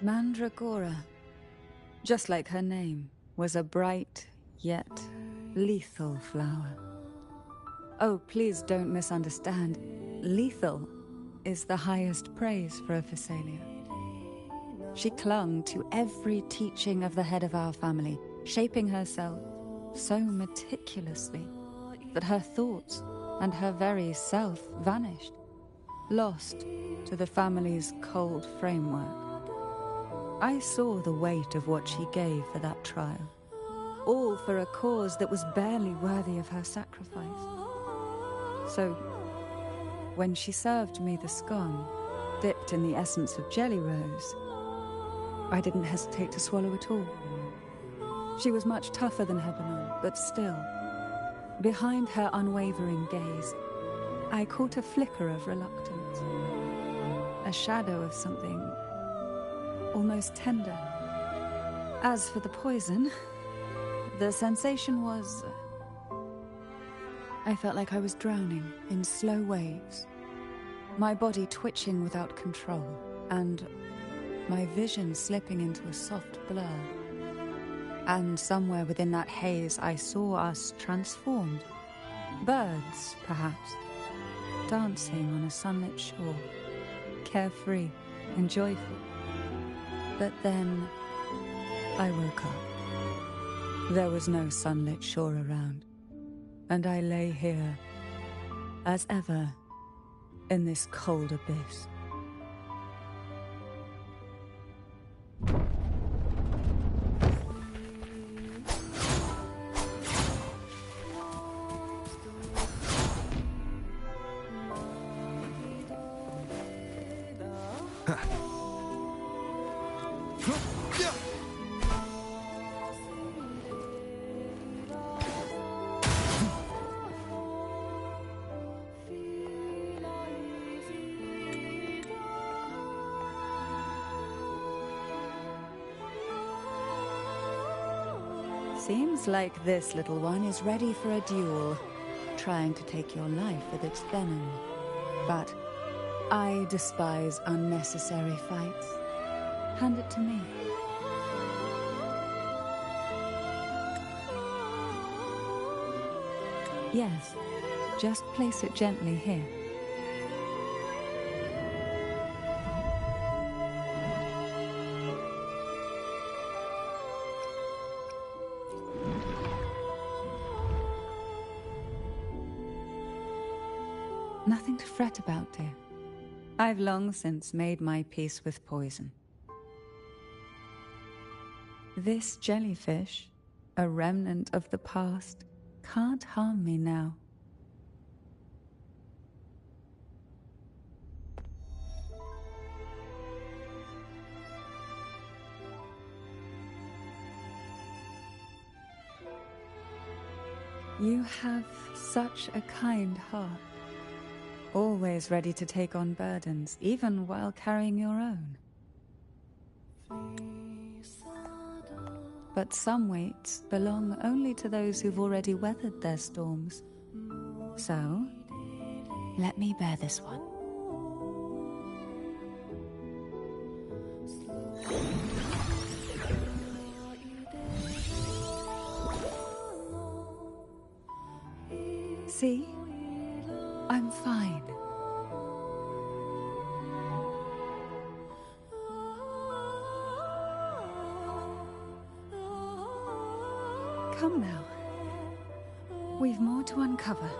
Mandragora, just like her name, was a bright yet lethal flower. Oh, please don't misunderstand. Lethal is the highest praise for a Physalia. She clung to every teaching of the head of our family, shaping herself so meticulously that her thoughts and her very self vanished, lost to the family's cold framework. I saw the weight of what she gave for that trial, all for a cause that was barely worthy of her sacrifice. So, when she served me the scone, dipped in the essence of jelly rose, I didn't hesitate to swallow it all. She was much tougher than Hebenon, but still, behind her unwavering gaze, I caught a flicker of reluctance, a shadow of something almost tender. As for the poison, the sensation was... I felt like I was drowning in slow waves, my body twitching without control, and my vision slipping into a soft blur. And somewhere within that haze, I saw us transformed. Birds, perhaps, dancing on a sunlit shore, carefree and joyful. But then I woke up. There was no sunlit shore around, and I lay here, as ever, in this cold abyss. Seems like this little one is ready for a duel, trying to take your life with its venom. But I despise unnecessary fights. Hand it to me. Yes, just place it gently here. Nothing to fret about, dear. I've long since made my peace with poison. This jellyfish, a remnant of the past, can't harm me now. You have such a kind heart, always ready to take on burdens, even while carrying your own. But some weights belong only to those who've already weathered their storms. So, let me bear this one. See? I'm fine. Come now. We've more to uncover.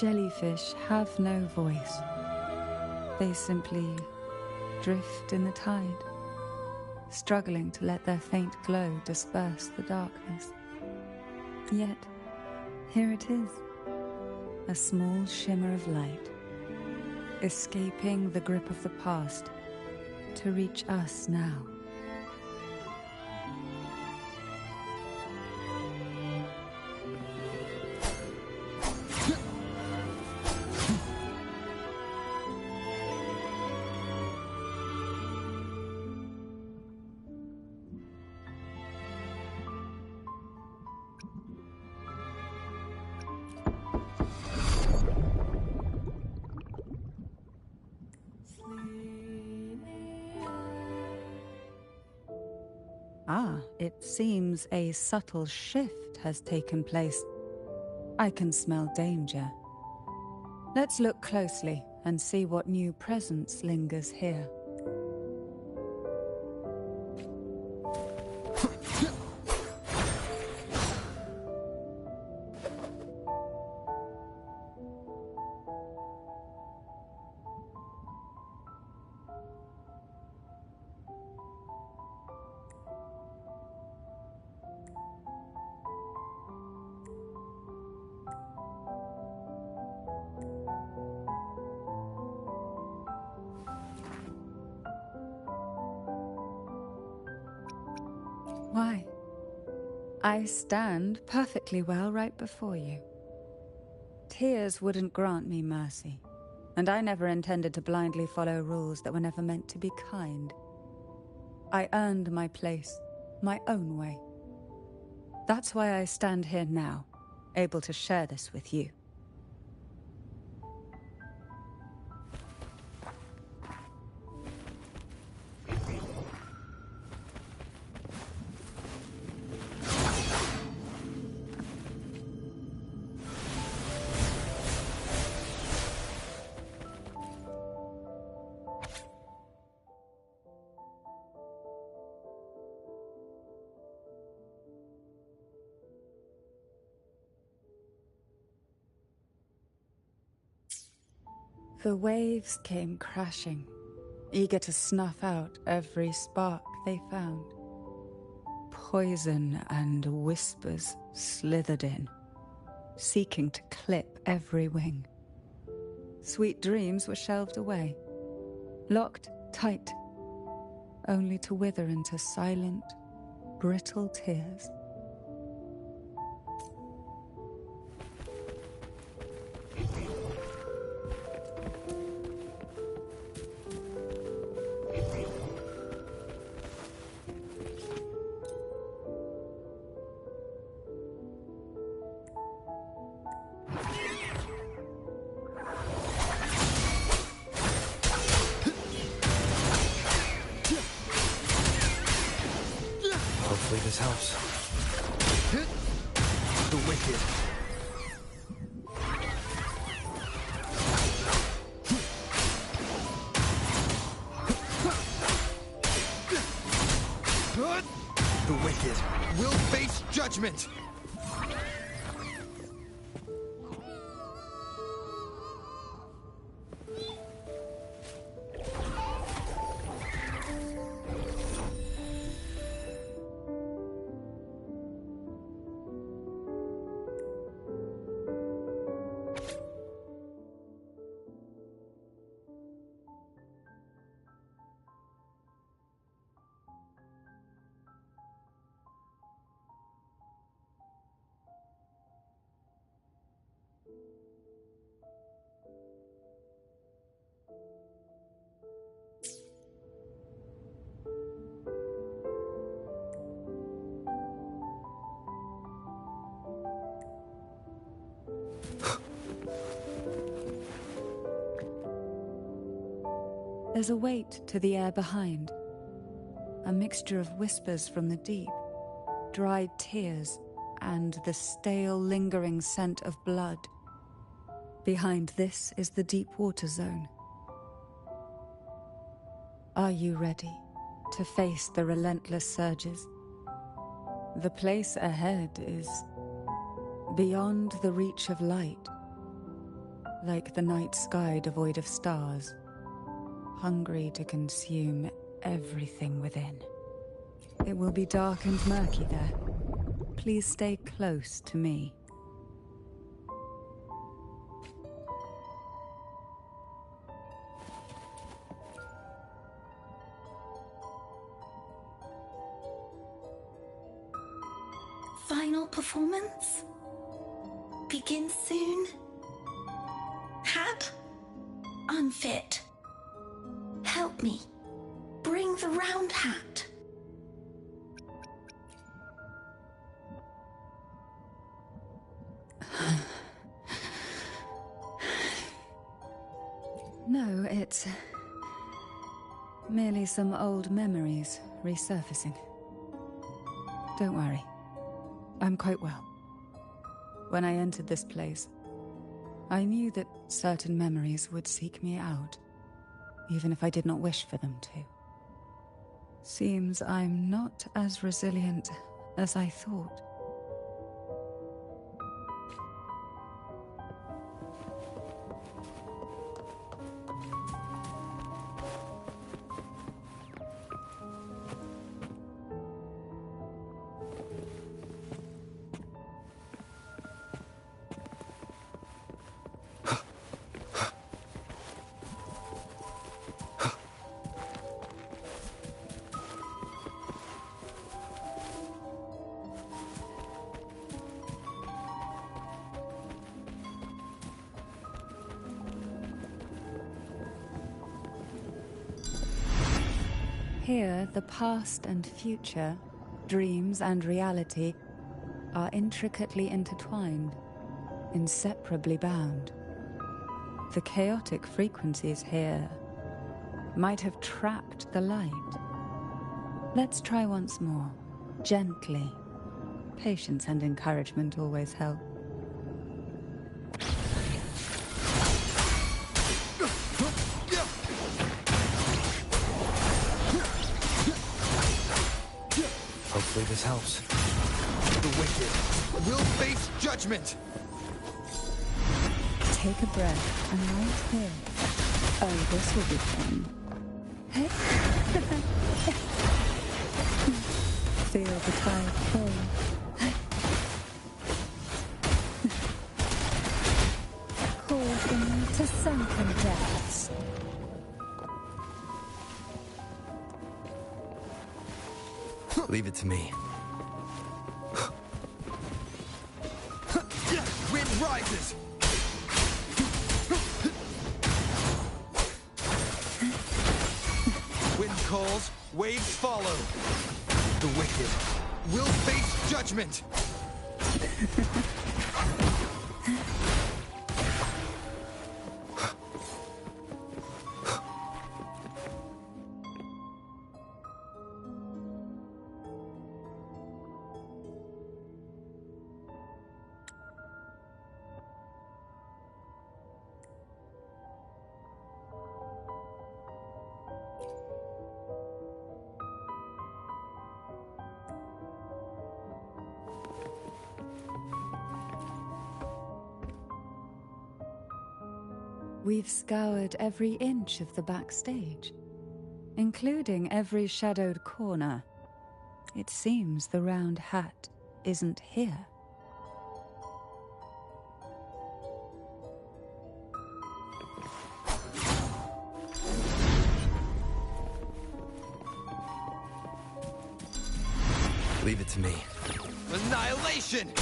Jellyfish have no voice. They simply drift in the tide, struggling to let their faint glow disperse the darkness. Yet, here it is, a small shimmer of light, escaping the grip of the past to reach us now. Ah, it seems a subtle shift has taken place. I can smell danger. Let's look closely and see what new presence lingers here. Why? I stand perfectly well right before you. Tears wouldn't grant me mercy, and I never intended to blindly follow rules that were never meant to be kind. I earned my place, my own way. That's why I stand here now, able to share this with you. The waves came crashing, eager to snuff out every spark they found. Poison and whispers slithered in, seeking to clip every wing. Sweet dreams were shelved away, locked tight, only to wither into silent, brittle tears. Hopefully this helps. The wicked. judgment! There's a weight to the air behind, a mixture of whispers from the deep, dried tears, and the stale, lingering scent of blood. Behind this is the deep water zone. Are you ready to face the relentless surges? The place ahead is beyond the reach of light, like the night sky devoid of stars, hungry to consume everything within. It will be dark and murky there. Please stay close to me. Final performance? Begin soon? Hat? Unfit. Help me. Bring the round hat. No, it's merely some old memories resurfacing. Don't worry. I'm quite well. When I entered this place, I knew that certain memories would seek me out, even if I did not wish for them to. Seems I'm not as resilient as I thought. Here, the past and future, dreams and reality, are intricately intertwined, inseparably bound. The chaotic frequencies here might have trapped the light. Let's try once more, gently. Patience and encouragement always help. Hopefully this helps. The wicked will face judgment! Take a breath and right here. Oh, this will be fun. Hey. Feel the tide fall. Caught into sunken depths. Leave it to me. Wind rises! Wind calls, waves follow. The wicked will face judgment! We've scoured every inch of the backstage, including every shadowed corner. It seems the round hat isn't here. Leave it to me. Annihilation!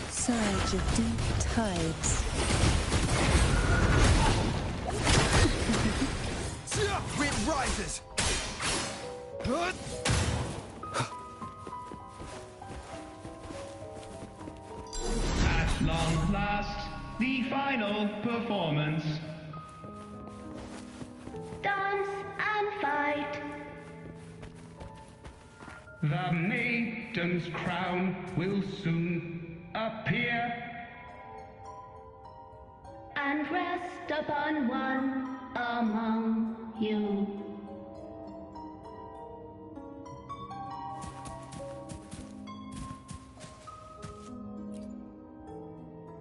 Surge of deep tides. Wind rises! At long last, the final performance. Dance and fight. The maiden's crown will soon appear. And rest upon one among you.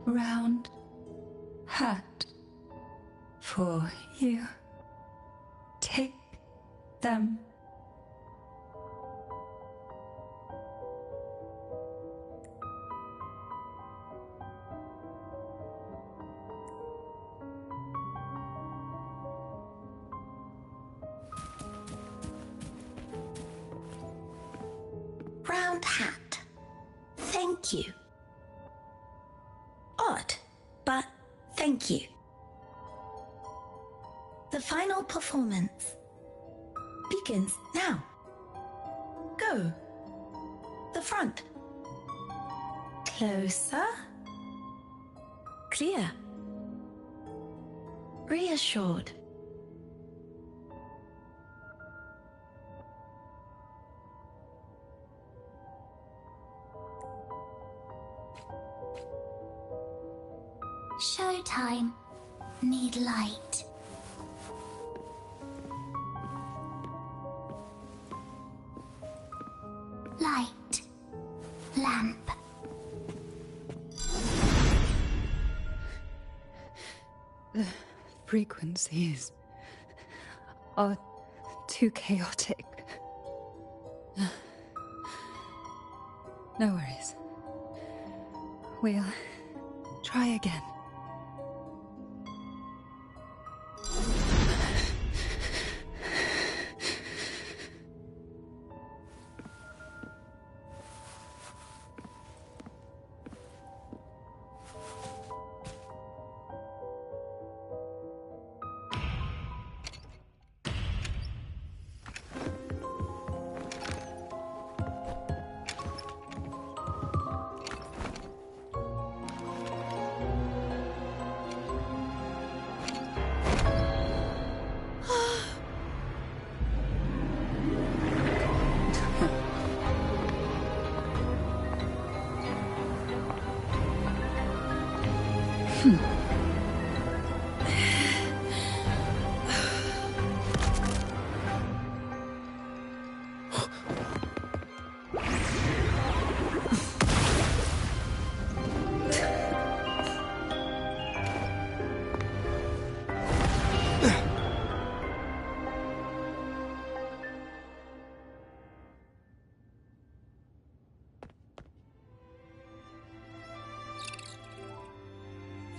Round hat for you. Take them. Round hat. Thank you. Odd, but thank you. The final performance begins now. Go. The front. Closer. Clear. Reassured. Showtime. Need light. Light. Lamp. The frequencies are too chaotic. No worries. We'll try again.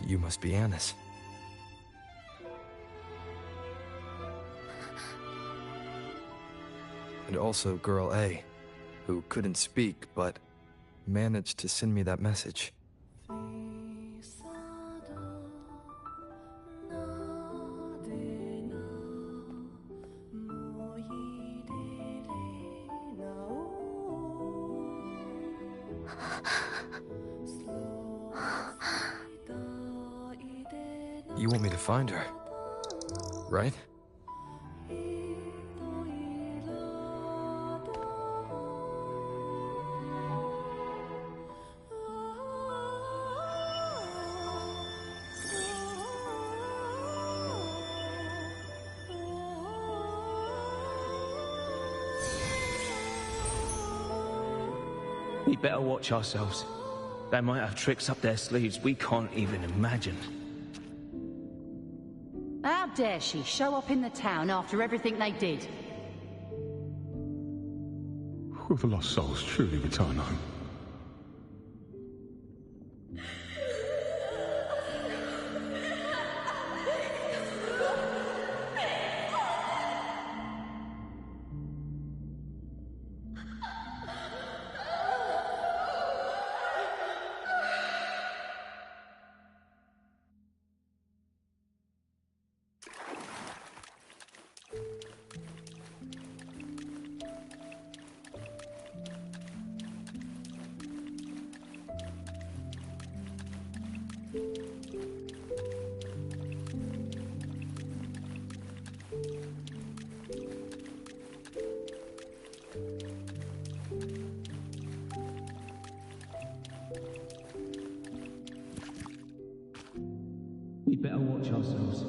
You must be Annis. And also Girl A, who couldn't speak, but managed to send me that message. You want me to find her, right? We better watch ourselves. They might have tricks up their sleeves we can't even imagine. dare she show up in the town after everything they did? Will the lost souls truly return home? We better watch ourselves.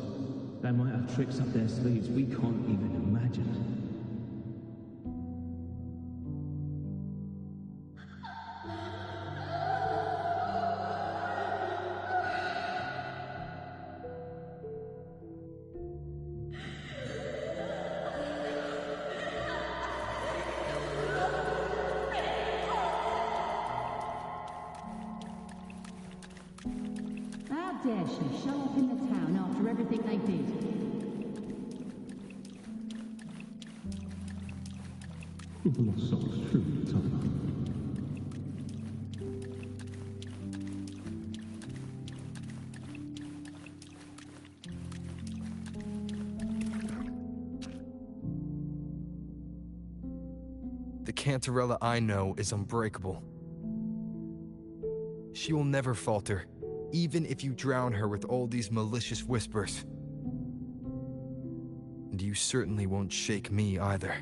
They might have tricks up their sleeves we can't even imagine. How dare she show up in the town after everything they did? Will the lost souls truly return home? The Cantarella I know is unbreakable. She will never falter, even if you drown her with all these malicious whispers. And you certainly won't shake me either.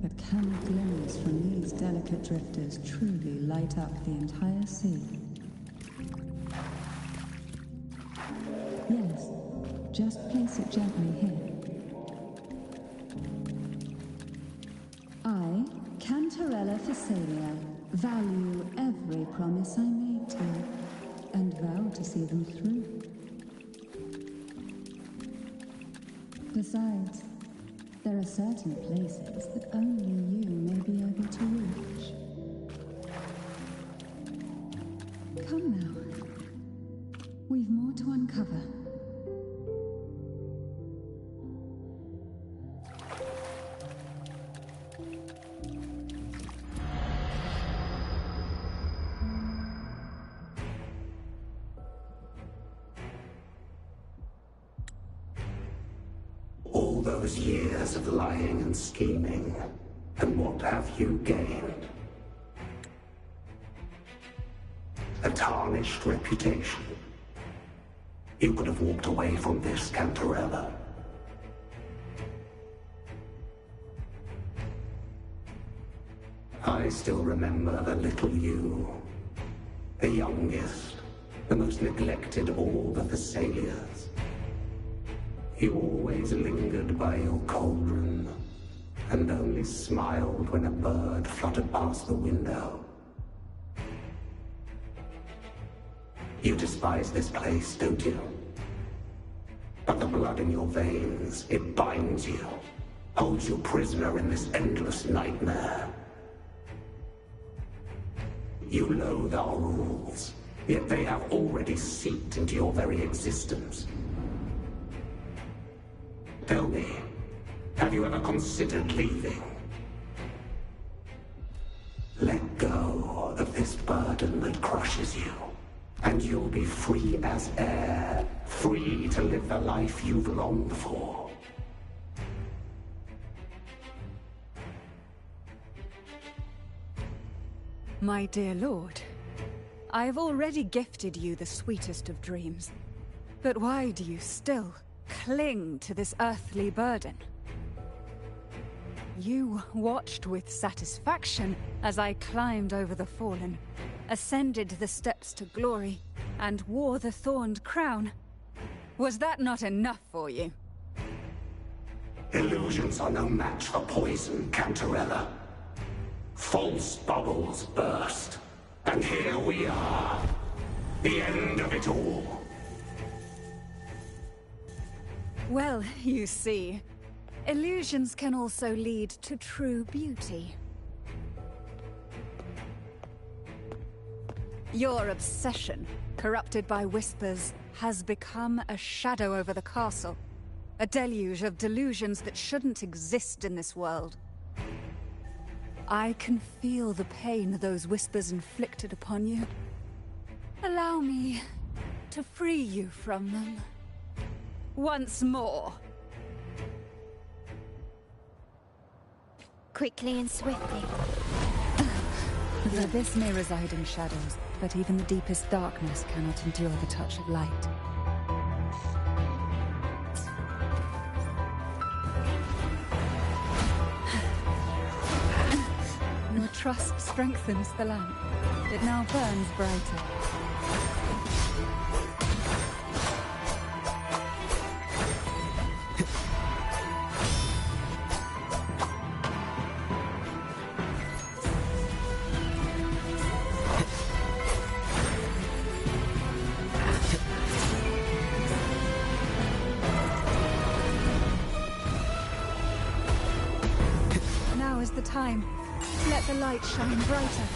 But can glimmers from these delicate drifters truly light up the entire sea? Yes, just place it gently here. I, Cantarella Phasalia, value every promise I made to you, and vow to see them through. Besides, there are certain places that only you may be able to reach. Come now. We've more to uncover. All those years of lying and scheming, and what have you gained? A tarnished reputation. You could have walked away from this, Cantarella. I still remember the little you, the youngest, the most neglected of all the Thessalians. You always lingered by your cauldron, and only smiled when a bird fluttered past the window. You despise this place, don't you? But the blood in your veins, it binds you, holds you prisoner in this endless nightmare. You loathe our rules, yet they have already seeped into your very existence. Tell me, have you ever considered leaving? Let go of this burden that crushes you, and you'll be free as air, free to live the life you've longed for. My dear lord, I have already gifted you the sweetest of dreams. But why do you still cling to this earthly burden? You watched with satisfaction as I climbed over the fallen, ascended the steps to glory, and wore the thorned crown. Was that not enough for you? Illusions are no match for poison, Cantarella. False bubbles burst, and here we are. The end of it all. Well, you see, illusions can also lead to true beauty. Your obsession, corrupted by whispers, has become a shadow over the castle. A deluge of delusions that shouldn't exist in this world. I can feel the pain those whispers inflicted upon you. Allow me to free you from them. Once more. Quickly and swiftly. The abyss may reside in shadows, but even the deepest darkness cannot endure the touch of light. Your trust strengthens the lamp. It now burns brighter. Now is the time. Let the light shine brighter.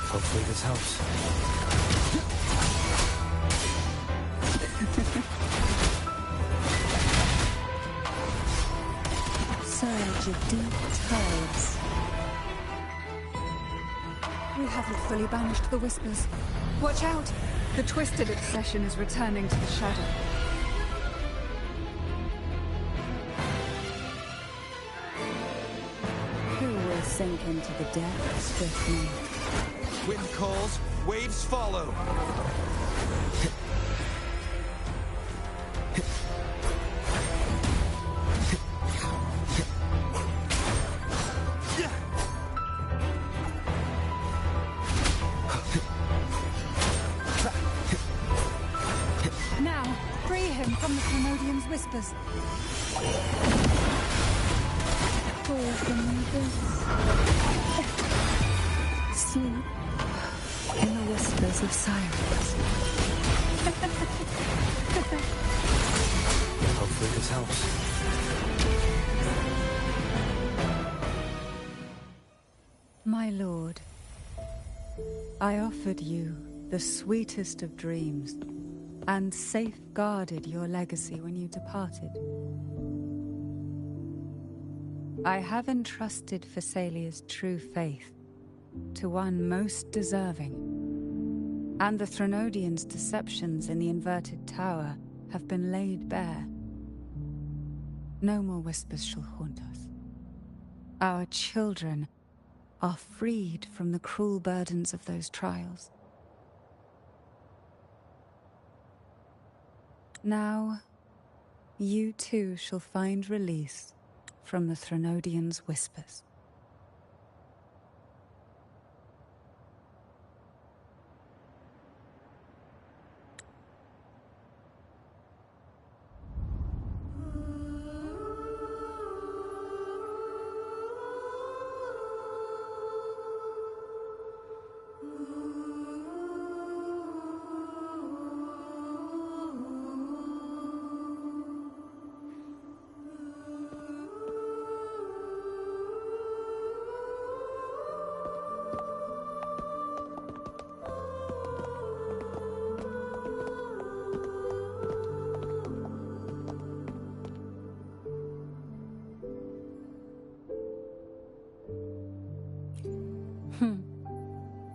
Hopefully this helps. Surge of deep tides. We haven't fully banished the whispers. Watch out! The twisted obsession is returning to the shadow. Who will sink into the depths with me? Wind calls, waves follow. Now, free him from the Primordian's whispers. For from this sleep in the whispers of silence. Hopefully this helps. My lord, I offered you the sweetest of dreams and safeguarded your legacy when you departed. I have entrusted Phassalia's true faith to one most deserving, and the Threnodians' deceptions in the inverted tower have been laid bare. No more whispers shall haunt us. Our children are freed from the cruel burdens of those trials. Now, you too shall find release from the Threnodians' whispers.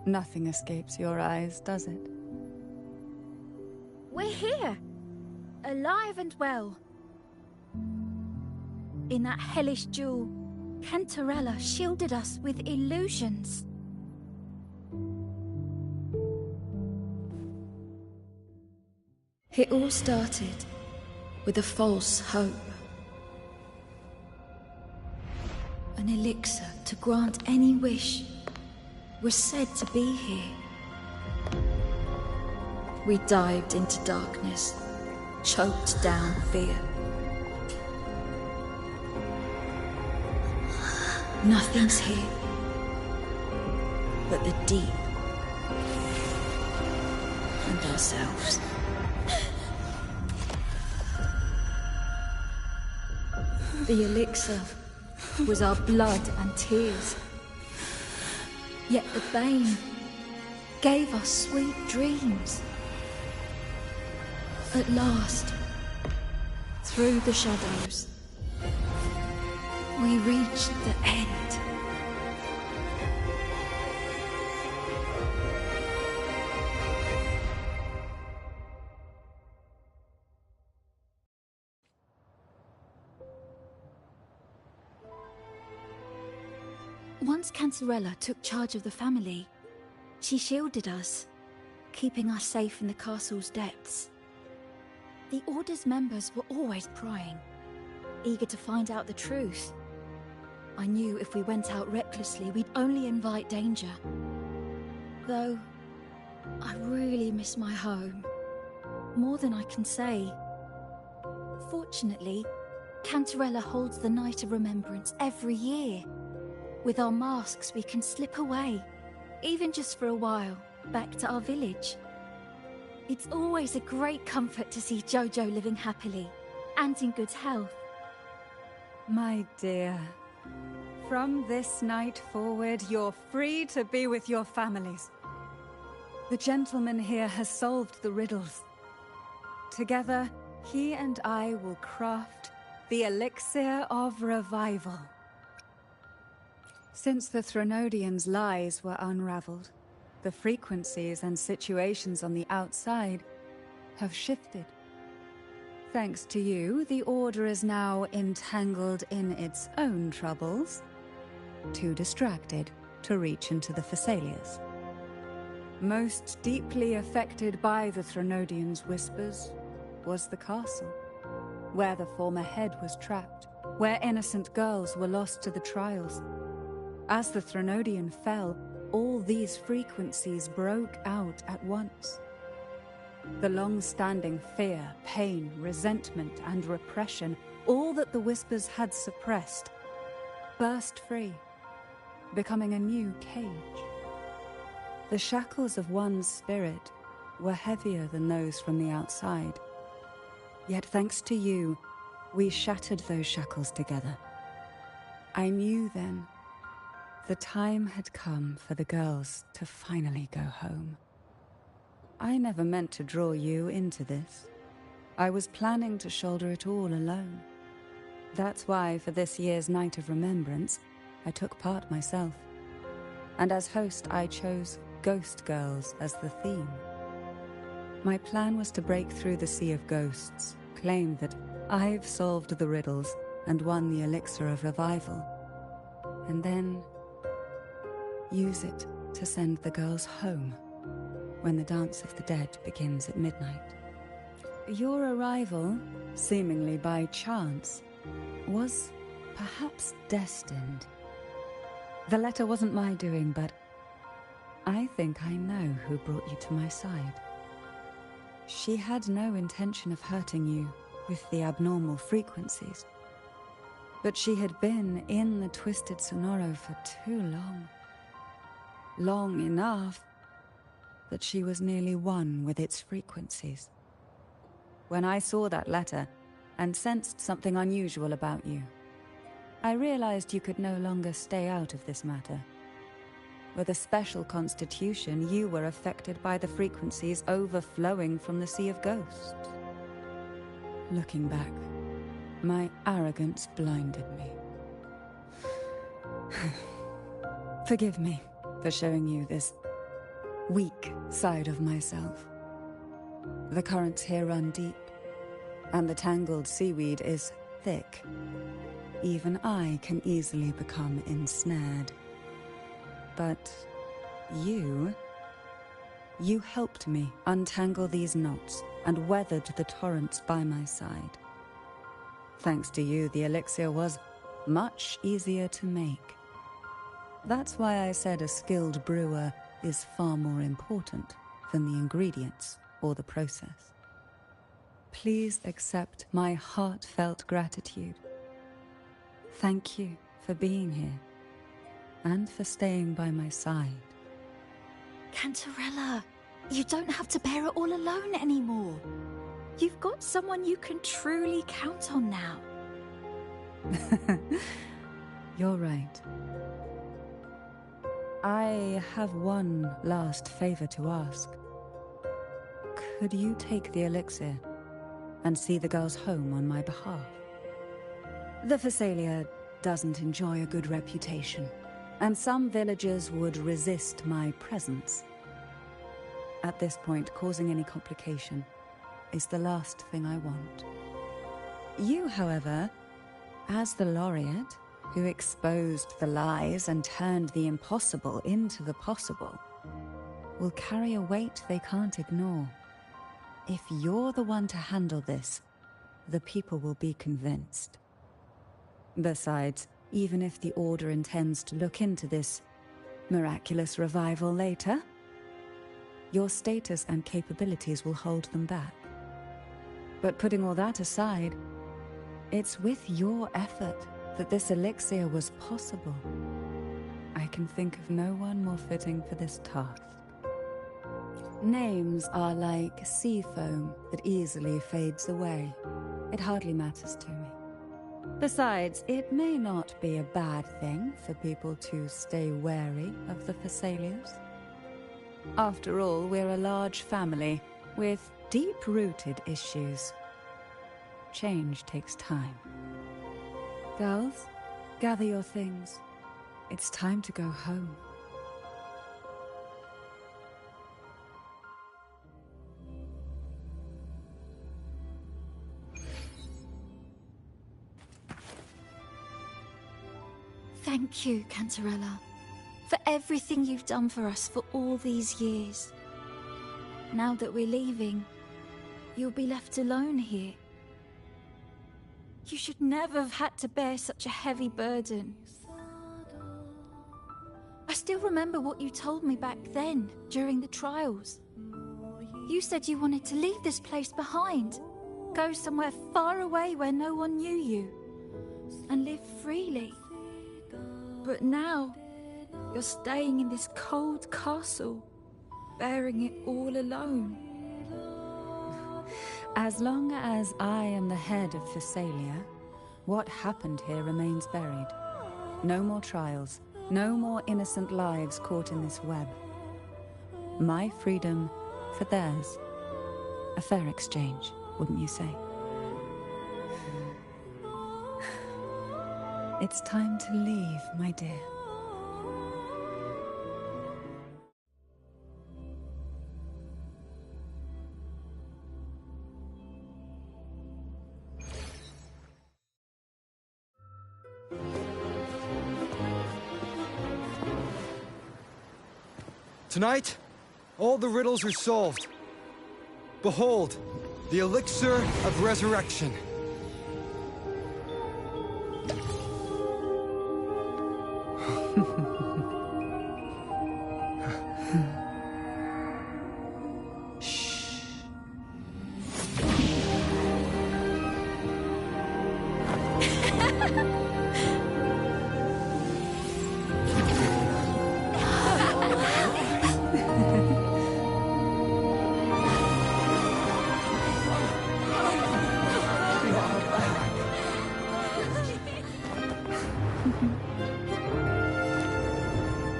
Nothing escapes your eyes, does it? We're here, alive and well. In that hellish duel, Cantarella shielded us with illusions. It all started with a false hope. An elixir to grant any wish was said to be here. We dived into darkness, choked down fear. Nothing's here. but the deep. And ourselves. The elixir was our blood and tears. Yet the bane gave us sweet dreams. At last, through the shadows, we reached the end. Once Cantarella took charge of the family, she shielded us, keeping us safe in the castle's depths. The Order's members were always prying, eager to find out the truth. I knew if we went out recklessly, we'd only invite danger. Though, I really miss my home, more than I can say. Fortunately, Cantarella holds the Night of Remembrance every year. With our masks, we can slip away, even just for a while, back to our village. It's always a great comfort to see Jojo living happily, and in good health. My dear, from this night forward, you're free to be with your families. The gentleman here has solved the riddles. Together, he and I will craft the Elixir of Revival. Since the Threnodians' lies were unraveled, the frequencies and situations on the outside have shifted. Thanks to you, the Order is now entangled in its own troubles, too distracted to reach into the Thessalias. Most deeply affected by the Threnodians' whispers was the castle, where the former head was trapped, where innocent girls were lost to the trials. As the Threnodian fell, all these frequencies broke out at once. The long-standing fear, pain, resentment, and repression, all that the Whispers had suppressed, burst free, becoming a new cage. The shackles of one's spirit were heavier than those from the outside. Yet thanks to you, we shattered those shackles together. I knew then the time had come for the girls to finally go home. I never meant to draw you into this. I was planning to shoulder it all alone. That's why for this year's Night of Remembrance, I took part myself. And as host, I chose Ghost Girls as the theme. My plan was to break through the sea of ghosts, claim that I've solved the riddles and won the Elixir of Revival, and then use it to send the girls home when the Dance of the Dead begins at midnight. Your arrival, seemingly by chance, was perhaps destined. The letter wasn't my doing, but I think I know who brought you to my side. She had no intention of hurting you with the abnormal frequencies, but she had been in the Twisted Sonoro for too long. Long enough that she was nearly one with its frequencies. When I saw that letter and sensed something unusual about you, I realized you could no longer stay out of this matter. With a special constitution, you were affected by the frequencies overflowing from the Sea of Ghosts. Looking back, my arrogance blinded me. Forgive me for showing you this weak side of myself. The currents here run deep, and the tangled seaweed is thick. Even I can easily become ensnared. But you helped me untangle these knots and weathered the torrents by my side. Thanks to you, the elixir was much easier to make. That's why I said a skilled brewer is far more important than the ingredients or the process. Please accept my heartfelt gratitude. Thank you for being here and for staying by my side Cantarella, you don't have to bear it all alone anymore. You've got someone you can truly count on now. You're right. I have one last favor to ask. Could you take the elixir and see the girls home on my behalf? The Phasalia doesn't enjoy a good reputation, and some villagers would resist my presence. At this point, causing any complication is the last thing I want. You, however, as the laureate who exposed the lies and turned the impossible into the possible, will carry a weight they can't ignore. If you're the one to handle this, the people will be convinced. Besides, even if the Order intends to look into this miraculous revival later, your status and capabilities will hold them back. But putting all that aside, it's with your effort that this elixir was possible. I can think of no one more fitting for this task. Names are like sea foam that easily fades away. It hardly matters to me. Besides, it may not be a bad thing for people to stay wary of the Phasalias. After all, we're a large family with deep-rooted issues. Change takes time. Girls, gather your things. It's time to go home. Thank you, Cantarella, for everything you've done for us for all these years. Now that we're leaving, you'll be left alone here. You should never have had to bear such a heavy burden. I still remember what you told me back then, during the trials. You said you wanted to leave this place behind, go somewhere far away where no one knew you, and live freely. But now, you're staying in this cold castle, bearing it all alone. As long as I am the head of Phasalia, what happened here remains buried. No more trials, no more innocent lives caught in this web. My freedom for theirs. A fair exchange, wouldn't you say? It's time to leave, my dear. Tonight, all the riddles are solved. Behold, the elixir of resurrection.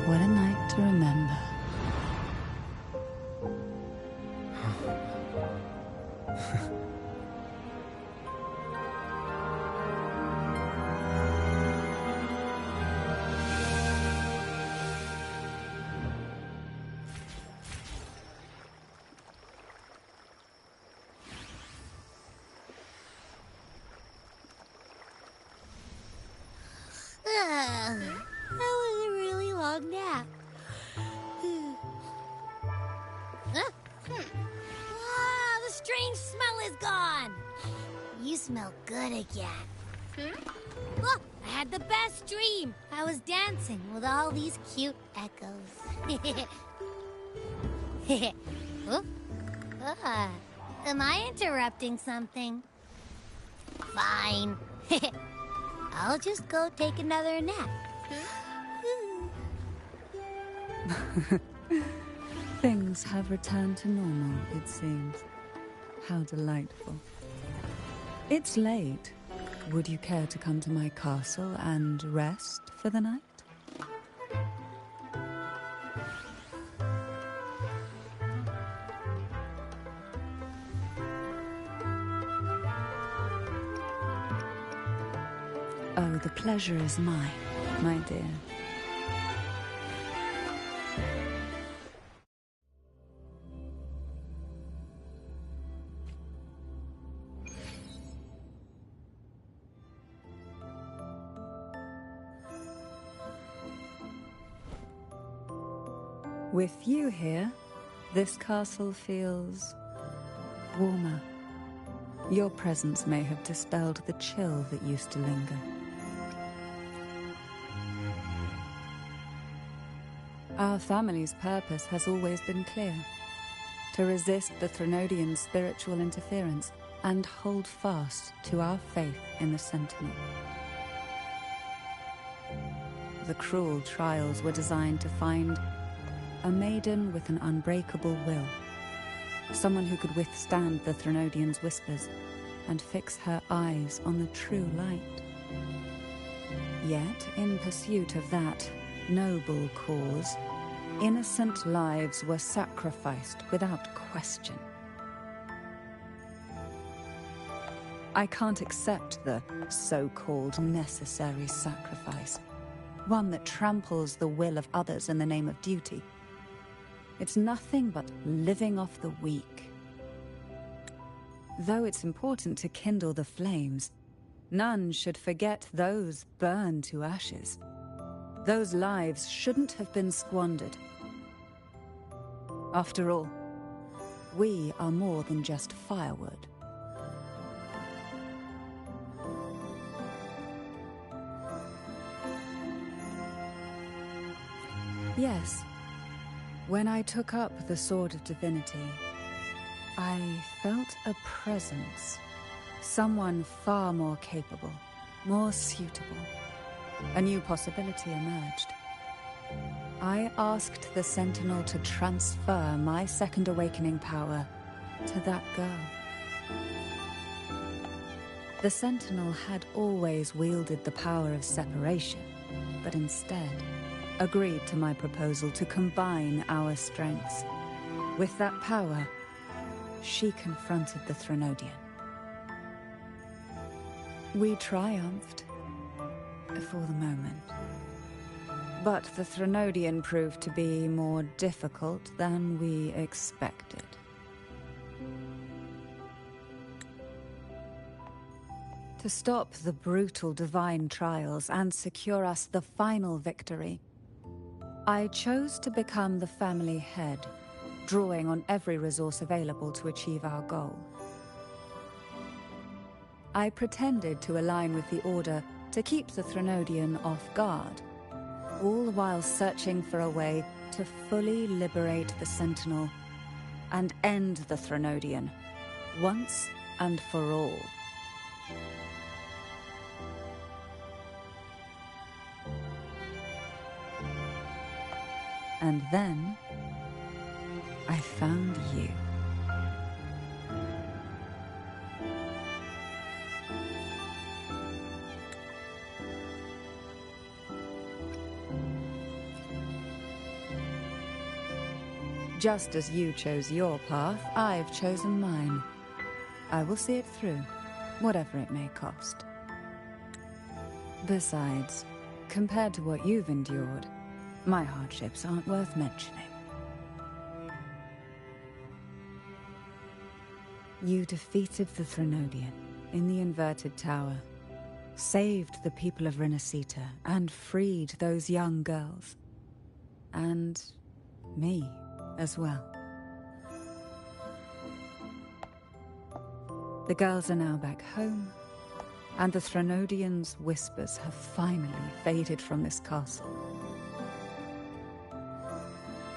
What a night to remember. That was a really long nap. The strange smell is gone. You smell good again. Look, I had the best dream. I was dancing with all these cute echoes. Am I interrupting something? Fine. I'll just go take another nap. Things have returned to normal, it seems. How delightful. It's late. Would you care to come to my castle and rest for the night? Oh, the pleasure is mine, my dear. With you here, this castle feels warmer. Your presence may have dispelled the chill that used to linger. Our family's purpose has always been clear: to resist the Threnodian spiritual interference and hold fast to our faith in the Sentinel. The cruel trials were designed to find a maiden with an unbreakable will, someone who could withstand the Threnodian's whispers and fix her eyes on the true light. Yet, in pursuit of that noble cause, innocent lives were sacrificed without question. I can't accept the so-called necessary sacrifice, one that tramples the will of others in the name of duty. It's nothing but living off the weak. Though it's important to kindle the flames, none should forget those burned to ashes. Those lives shouldn't have been squandered. After all, we are more than just firewood. Yes. When I took up the Sword of Divinity, I felt a presence. Someone far more capable, more suitable. A new possibility emerged. I asked the Sentinel to transfer my second awakening power to that girl. The Sentinel had always wielded the power of separation, but instead agreed to my proposal to combine our strengths. With that power, she confronted the Threnodian. We triumphed, for the moment. But the Threnodian proved to be more difficult than we expected. To stop the brutal divine trials and secure us the final victory, I chose to become the family head, drawing on every resource available to achieve our goal. I pretended to align with the Order to keep the Threnodian off guard, all while searching for a way to fully liberate the Sentinel and end the Threnodian, once and for all. And then, I found you. Just as you chose your path, I've chosen mine. I will see it through, whatever it may cost. Besides, compared to what you've endured, my hardships aren't worth mentioning. You defeated the Threnodian in the Inverted Tower, saved the people of Renacita, and freed those young girls. And me as well. The girls are now back home, and the Threnodian's whispers have finally faded from this castle.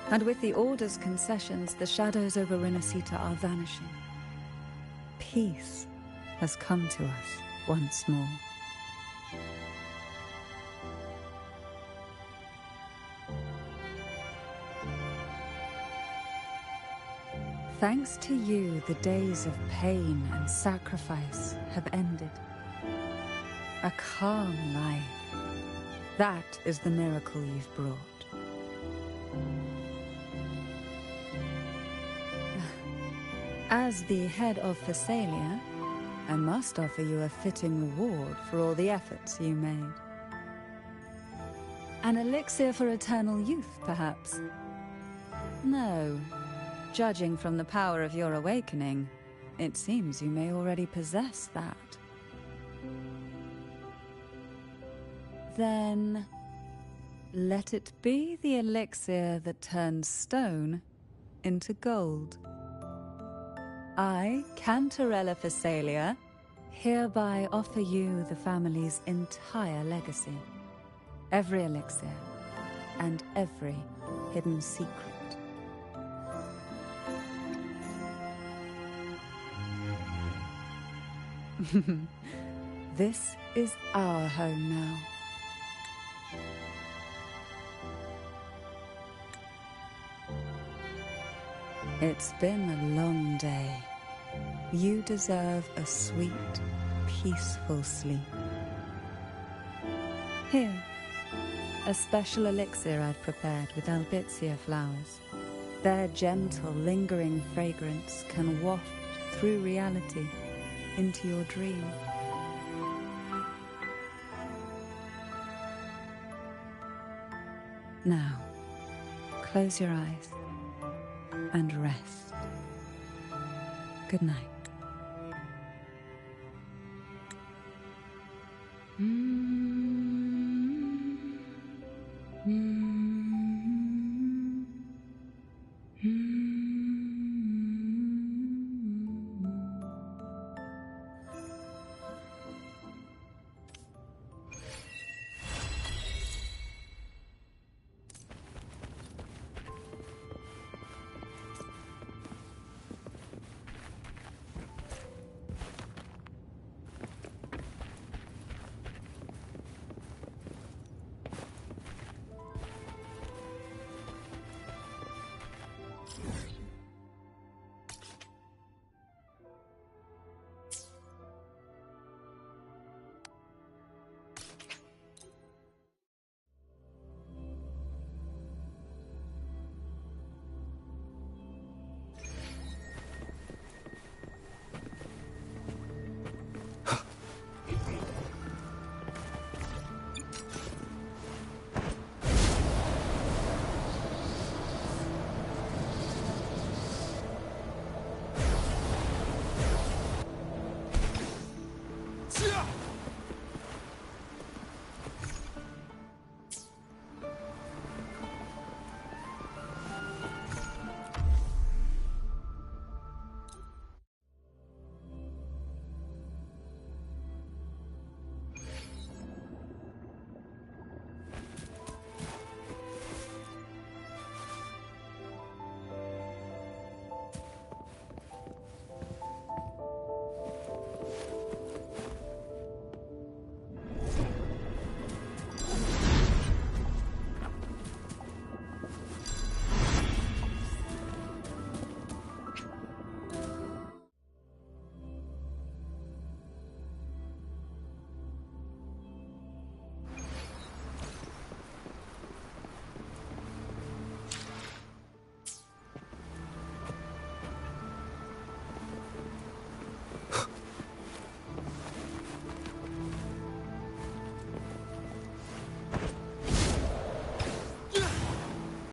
And with the Order's concessions, the shadows over Renacita are vanishing. Peace has come to us once more. Thanks to you, the days of pain and sacrifice have ended. A calm life. That is the miracle you've brought. As the head of Phasalia, I must offer you a fitting reward for all the efforts you made. An elixir for eternal youth, perhaps? No. Judging from the power of your awakening, it seems you may already possess that. Then, let it be the elixir that turns stone into gold. I, Cantarella Phasalia, hereby offer you the family's entire legacy. Every elixir and every hidden secret. This is our home now. It's been a long day. You deserve a sweet, peaceful sleep. Here, a special elixir I've prepared with albizia flowers. Their gentle, lingering fragrance can waft through reality into your dream. Now, close your eyes and rest. Good night.